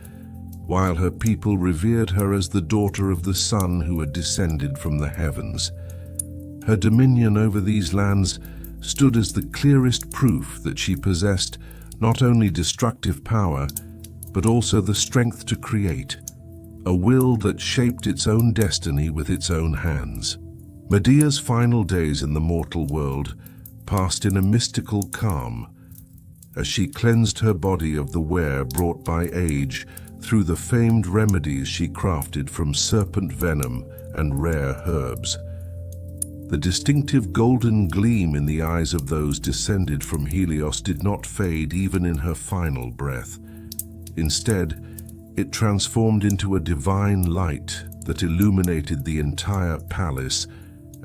while her people revered her as the daughter of the sun who had descended from the heavens. Her dominion over these lands stood as the clearest proof that she possessed not only destructive power, but also the strength to create, a will that shaped its own destiny with its own hands. Medea's final days in the mortal world passed in a mystical calm, as she cleansed her body of the wear brought by age through the famed remedies she crafted from serpent venom and rare herbs. The distinctive golden gleam in the eyes of those descended from Helios did not fade even in her final breath. Instead, it transformed into a divine light that illuminated the entire palace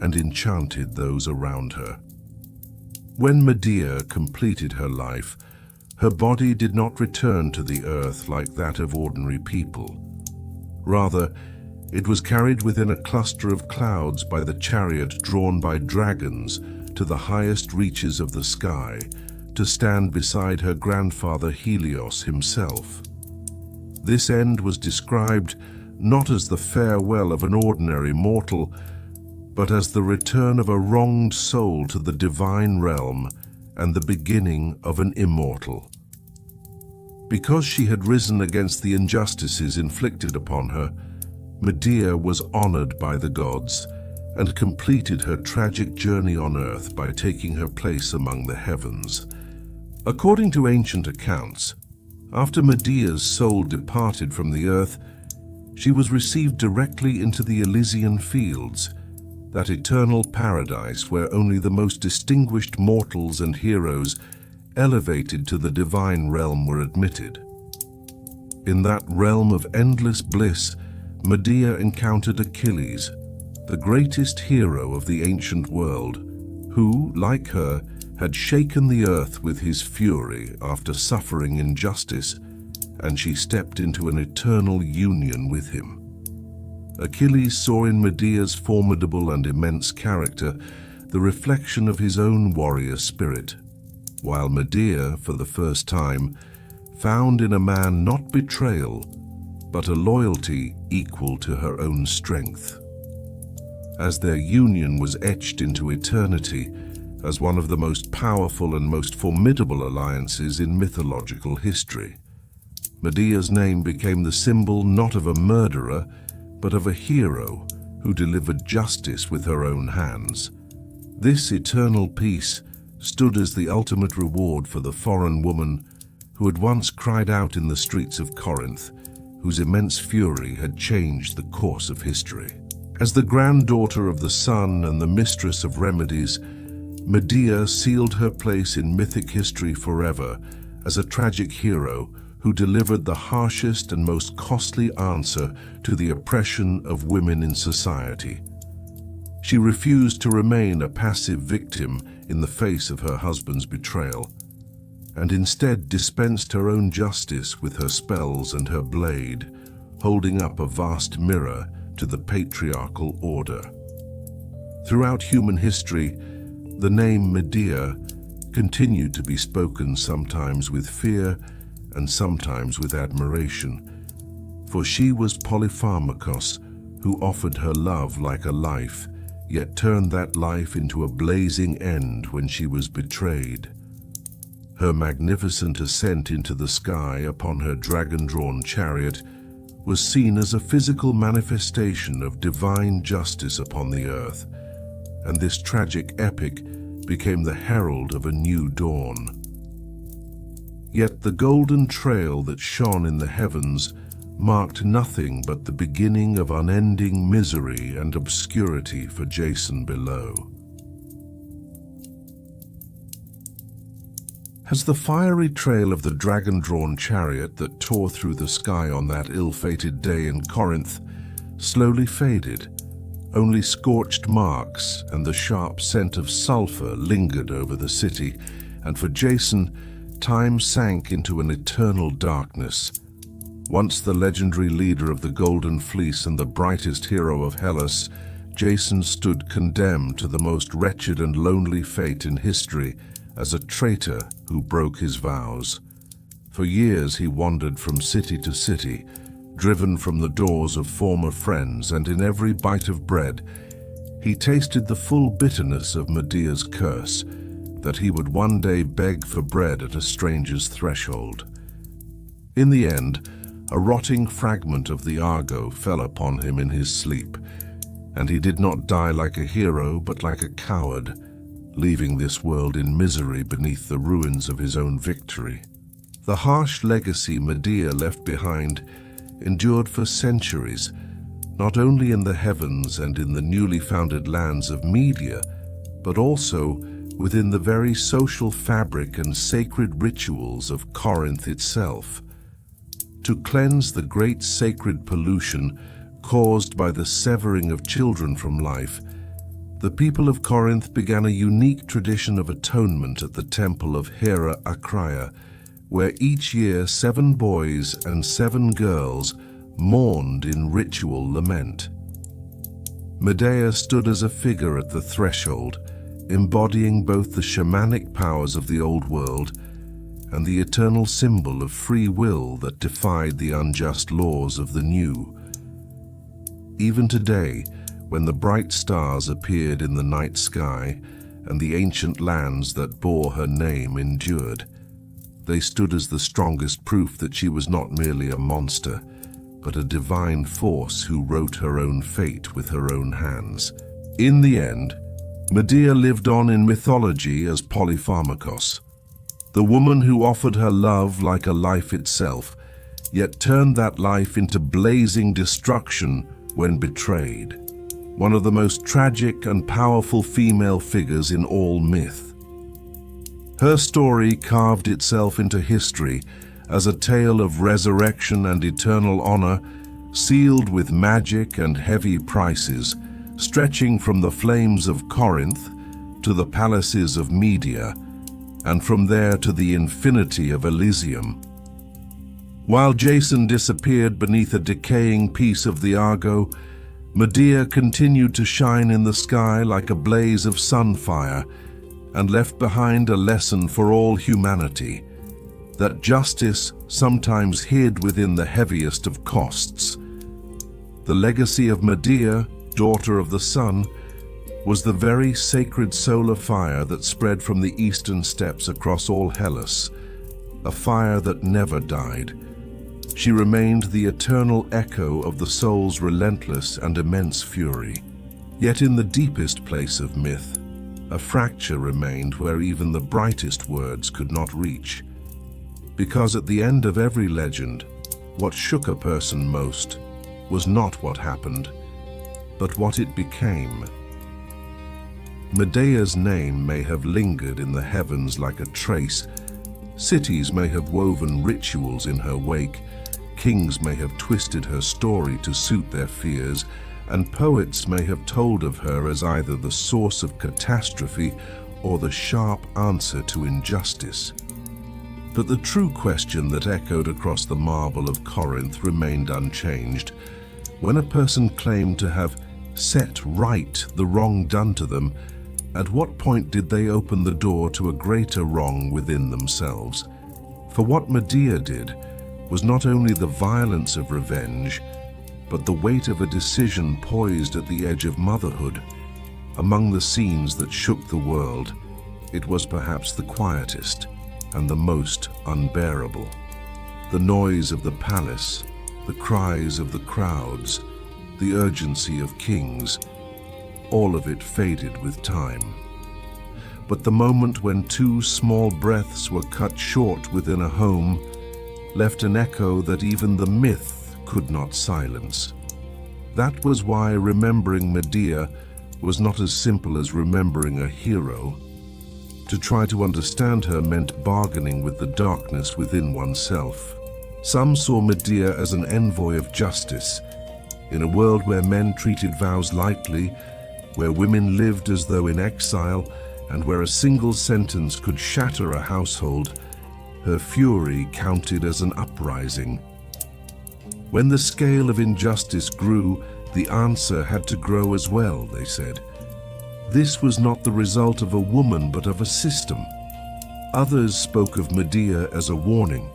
and enchanted those around her. When Medea completed her life, her body did not return to the earth like that of ordinary people. Rather, it was carried within a cluster of clouds by the chariot drawn by dragons to the highest reaches of the sky, to stand beside her grandfather Helios himself. This end was described not as the farewell of an ordinary mortal, but as the return of a wronged soul to the divine realm and the beginning of an immortal. Because she had risen against the injustices inflicted upon her, Medea was honored by the gods and completed her tragic journey on earth by taking her place among the heavens. According to ancient accounts, after Medea's soul departed from the earth, she was received directly into the Elysian fields, that eternal paradise where only the most distinguished mortals and heroes elevated to the divine realm were admitted. In that realm of endless bliss, Medea encountered Achilles, the greatest hero of the ancient world, who, like her, had shaken the earth with his fury after suffering injustice, and she stepped into an eternal union with him. Achilles saw in Medea's formidable and immense character the reflection of his own warrior spirit, while Medea, for the first time, found in a man not betrayal, but a loyalty equal to her own strength. As their union was etched into eternity as one of the most powerful and most formidable alliances in mythological history, Medea's name became the symbol not of a murderer, but of a hero who delivered justice with her own hands. This eternal peace stood as the ultimate reward for the foreign woman who had once cried out in the streets of Corinth, whose immense fury had changed the course of history. As the granddaughter of the sun and the mistress of remedies, Medea sealed her place in mythic history forever as a tragic hero who delivered the harshest and most costly answer to the oppression of women in society. She refused to remain a passive victim in the face of her husband's betrayal, and instead dispensed her own justice with her spells and her blade, holding up a vast mirror to the patriarchal order. Throughout human history, the name Medea continued to be spoken sometimes with fear and sometimes with admiration, for she was Polypharmakos, who offered her love like a life, yet turned that life into a blazing end when she was betrayed. Her magnificent ascent into the sky upon her dragon-drawn chariot was seen as a physical manifestation of divine justice upon the earth, and this tragic epic became the herald of a new dawn. Yet the golden trail that shone in the heavens marked nothing but the beginning of unending misery and obscurity for Jason below. As the fiery trail of the dragon-drawn chariot that tore through the sky on that ill-fated day in Corinth slowly faded, only scorched marks and the sharp scent of sulfur lingered over the city, and for Jason, time sank into an eternal darkness. Once the legendary leader of the Golden Fleece and the brightest hero of Hellas, Jason stood condemned to the most wretched and lonely fate in history as a traitor who broke his vows. For years he wandered from city to city, driven from the doors of former friends, and in every bite of bread he tasted the full bitterness of Medea's curse, that he would one day beg for bread at a stranger's threshold. In the end, a rotting fragment of the Argo fell upon him in his sleep, and he did not die like a hero but like a coward, leaving this world in misery beneath the ruins of his own victory. The harsh legacy Medea left behind endured for centuries, not only in the heavens and in the newly founded lands of Media, but also within the very social fabric and sacred rituals of Corinth itself. To cleanse the great sacred pollution caused by the severing of children from life, the people of Corinth began a unique tradition of atonement at the temple of Hera Acraia, where each year 7 boys and 7 girls mourned in ritual lament. Medea stood as a figure at the threshold, embodying both the shamanic powers of the old world and the eternal symbol of free will that defied the unjust laws of the new. Even today, when the bright stars appeared in the night sky and the ancient lands that bore her name endured, they stood as the strongest proof that she was not merely a monster, but a divine force who wrote her own fate with her own hands. In the end, Medea lived on in mythology as Polypharmakos, the woman who offered her love like a life itself, yet turned that life into blazing destruction when betrayed. One of the most tragic and powerful female figures in all myth. Her story carved itself into history as a tale of resurrection and eternal honor, sealed with magic and heavy prices, stretching from the flames of Corinth to the palaces of Media, and from there to the infinity of Elysium. While Jason disappeared beneath a decaying piece of the Argo, Medea continued to shine in the sky like a blaze of sunfire, and left behind a lesson for all humanity, that justice sometimes hid within the heaviest of costs. The legacy of Medea, daughter of the sun, was the very sacred solar fire that spread from the eastern steppes across all Hellas, a fire that never died. She remained the eternal echo of the soul's relentless and immense fury. Yet in the deepest place of myth, a fracture remained where even the brightest words could not reach. Because at the end of every legend, what shook a person most was not what happened, but what it became. Medea's name may have lingered in the heavens like a trace. Cities may have woven rituals in her wake. Kings may have twisted her story to suit their fears, and poets may have told of her as either the source of catastrophe or the sharp answer to injustice. But the true question that echoed across the marble of Corinth remained unchanged. When a person claimed to have set right the wrong done to them, at what point did they open the door to a greater wrong within themselves? For what Medea did was not only the violence of revenge, but the weight of a decision poised at the edge of motherhood. Among the scenes that shook the world, it was perhaps the quietest and the most unbearable. The noise of the palace, the cries of the crowds, the urgency of kings, all of it faded with time. But the moment when 2 small breaths were cut short within a home left an echo that even the myth could not silence. That was why remembering Medea was not as simple as remembering a hero. To try to understand her meant bargaining with the darkness within oneself. Some saw Medea as an envoy of justice. In a world where men treated vows lightly, where women lived as though in exile, and where a single sentence could shatter a household, her fury counted as an uprising. When the scale of injustice grew, the answer had to grow as well, they said. This was not the result of a woman, but of a system. Others spoke of Medea as a warning.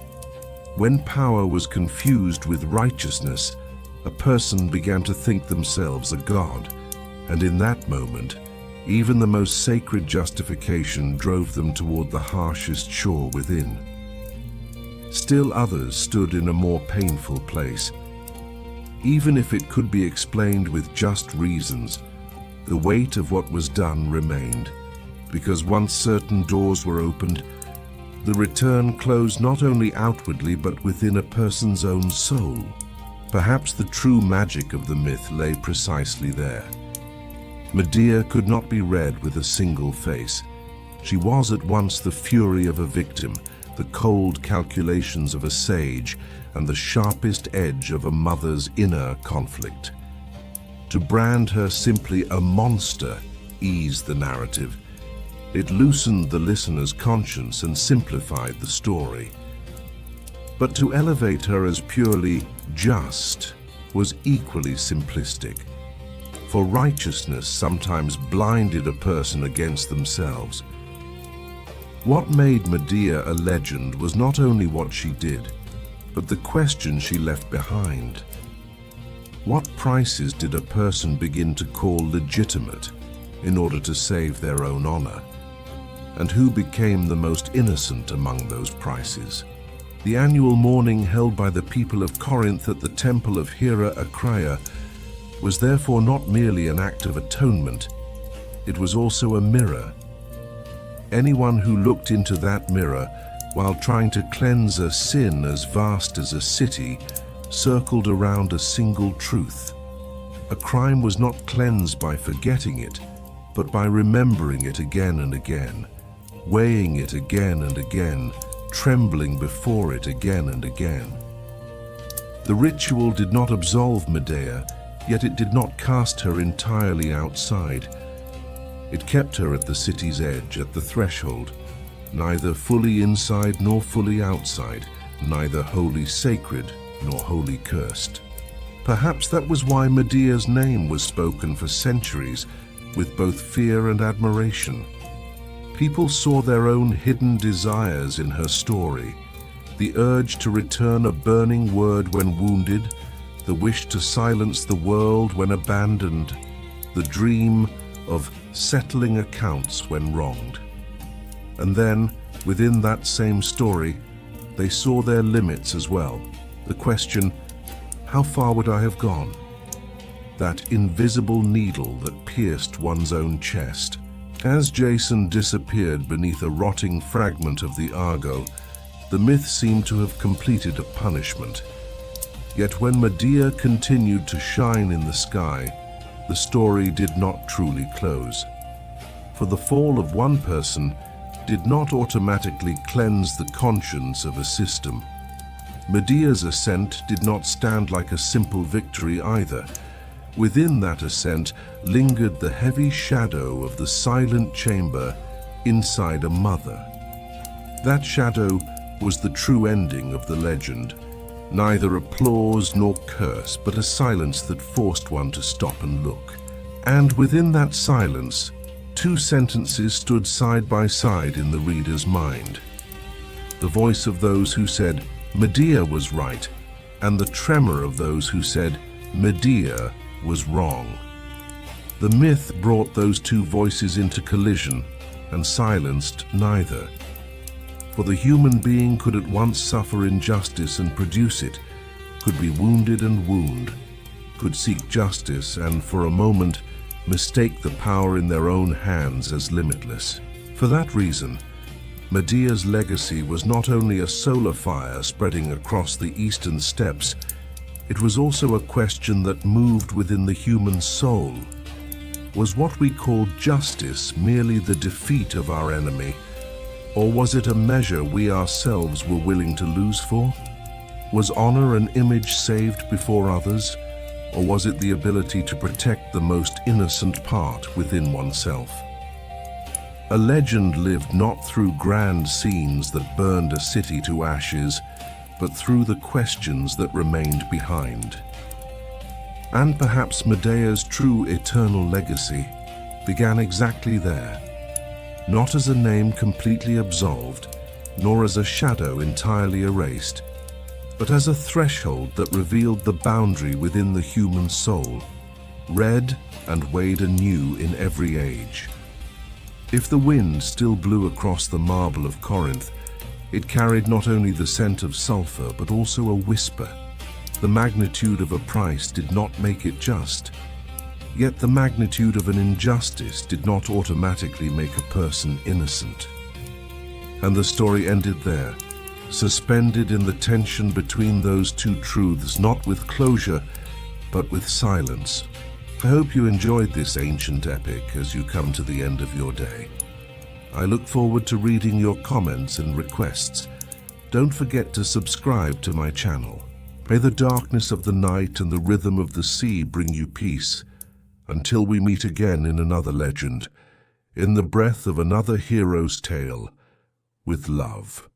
When power was confused with righteousness, a person began to think themselves a god, and in that moment, Even the most sacred justification drove them toward the harshest shore within. Still others stood in a more painful place. Even if it could be explained with just reasons, the weight of what was done remained, because once certain doors were opened, the return closed not only outwardly but within a person's own soul. Perhaps the true magic of the myth lay precisely there. Medea could not be read with a single face. She was at once the fury of a victim, the cold calculations of a sage, and the sharpest edge of a mother's inner conflict. To brand her simply a monster eased the narrative. It loosened the listener's conscience and simplified the story. But to elevate her as purely just was equally simplistic, for righteousness sometimes blinded a person against themselves. What made Medea a legend was not only what she did, but the question she left behind. What prices did a person begin to call legitimate in order to save their own honor? And who became the most innocent among those prices? The annual mourning held by the people of Corinth at the temple of Hera Acraea was therefore not merely an act of atonement, it was also a mirror. Anyone who looked into that mirror while trying to cleanse a sin as vast as a city circled around a single truth. A crime was not cleansed by forgetting it, but by remembering it again and again, weighing it again and again, trembling before it again and again. The ritual did not absolve Medea, yet it did not cast her entirely outside. It kept her at the city's edge, at the threshold, neither fully inside nor fully outside, neither wholly sacred nor wholly cursed. Perhaps that was why Medea's name was spoken for centuries with both fear and admiration. People saw their own hidden desires in her story, the urge to return a burning word when wounded, the wish to silence the world when abandoned, the dream of settling accounts when wronged. And then, within that same story, they saw their limits as well. The question, how far would I have gone? That invisible needle that pierced one's own chest. As Jason disappeared beneath a rotting fragment of the Argo, the myth seemed to have completed a punishment. Yet when Medea continued to shine in the sky, the story did not truly close. For the fall of one person did not automatically cleanse the conscience of a system. Medea's ascent did not stand like a simple victory either. Within that ascent lingered the heavy shadow of the silent chamber inside a mother. That shadow was the true ending of the legend, neither applause nor curse, but a silence that forced one to stop and look. And within that silence, two sentences stood side by side in the reader's mind. The voice of those who said, Medea was right, and the tremor of those who said, Medea was wrong. The myth brought those two voices into collision and silenced neither. For the human being could at once suffer injustice and produce it, could be wounded and wound, could seek justice and, for a moment, mistake the power in their own hands as limitless. For that reason, Medea's legacy was not only a solar fire spreading across the eastern steppes, it was also a question that moved within the human soul. Was what we call justice merely the defeat of our enemy, or was it a measure we ourselves were willing to lose for? Was honor an image saved before others, or was it the ability to protect the most innocent part within oneself? A legend lived not through grand scenes that burned a city to ashes, but through the questions that remained behind. And perhaps Medea's true eternal legacy began exactly there, not as a name completely absolved, nor as a shadow entirely erased, but as a threshold that revealed the boundary within the human soul, read and weighed anew in every age. If the wind still blew across the marble of Corinth, it carried not only the scent of sulfur but also a whisper. The magnitude of a price did not make it just, yet the magnitude of an injustice did not automatically make a person innocent. And the story ended there, suspended in the tension between those two truths, not with closure, but with silence. I hope you enjoyed this ancient epic as you come to the end of your day. I look forward to reading your comments and requests. Don't forget to subscribe to my channel. May the darkness of the night and the rhythm of the sea bring you peace. Until we meet again in another legend, in the breath of another hero's tale, with love.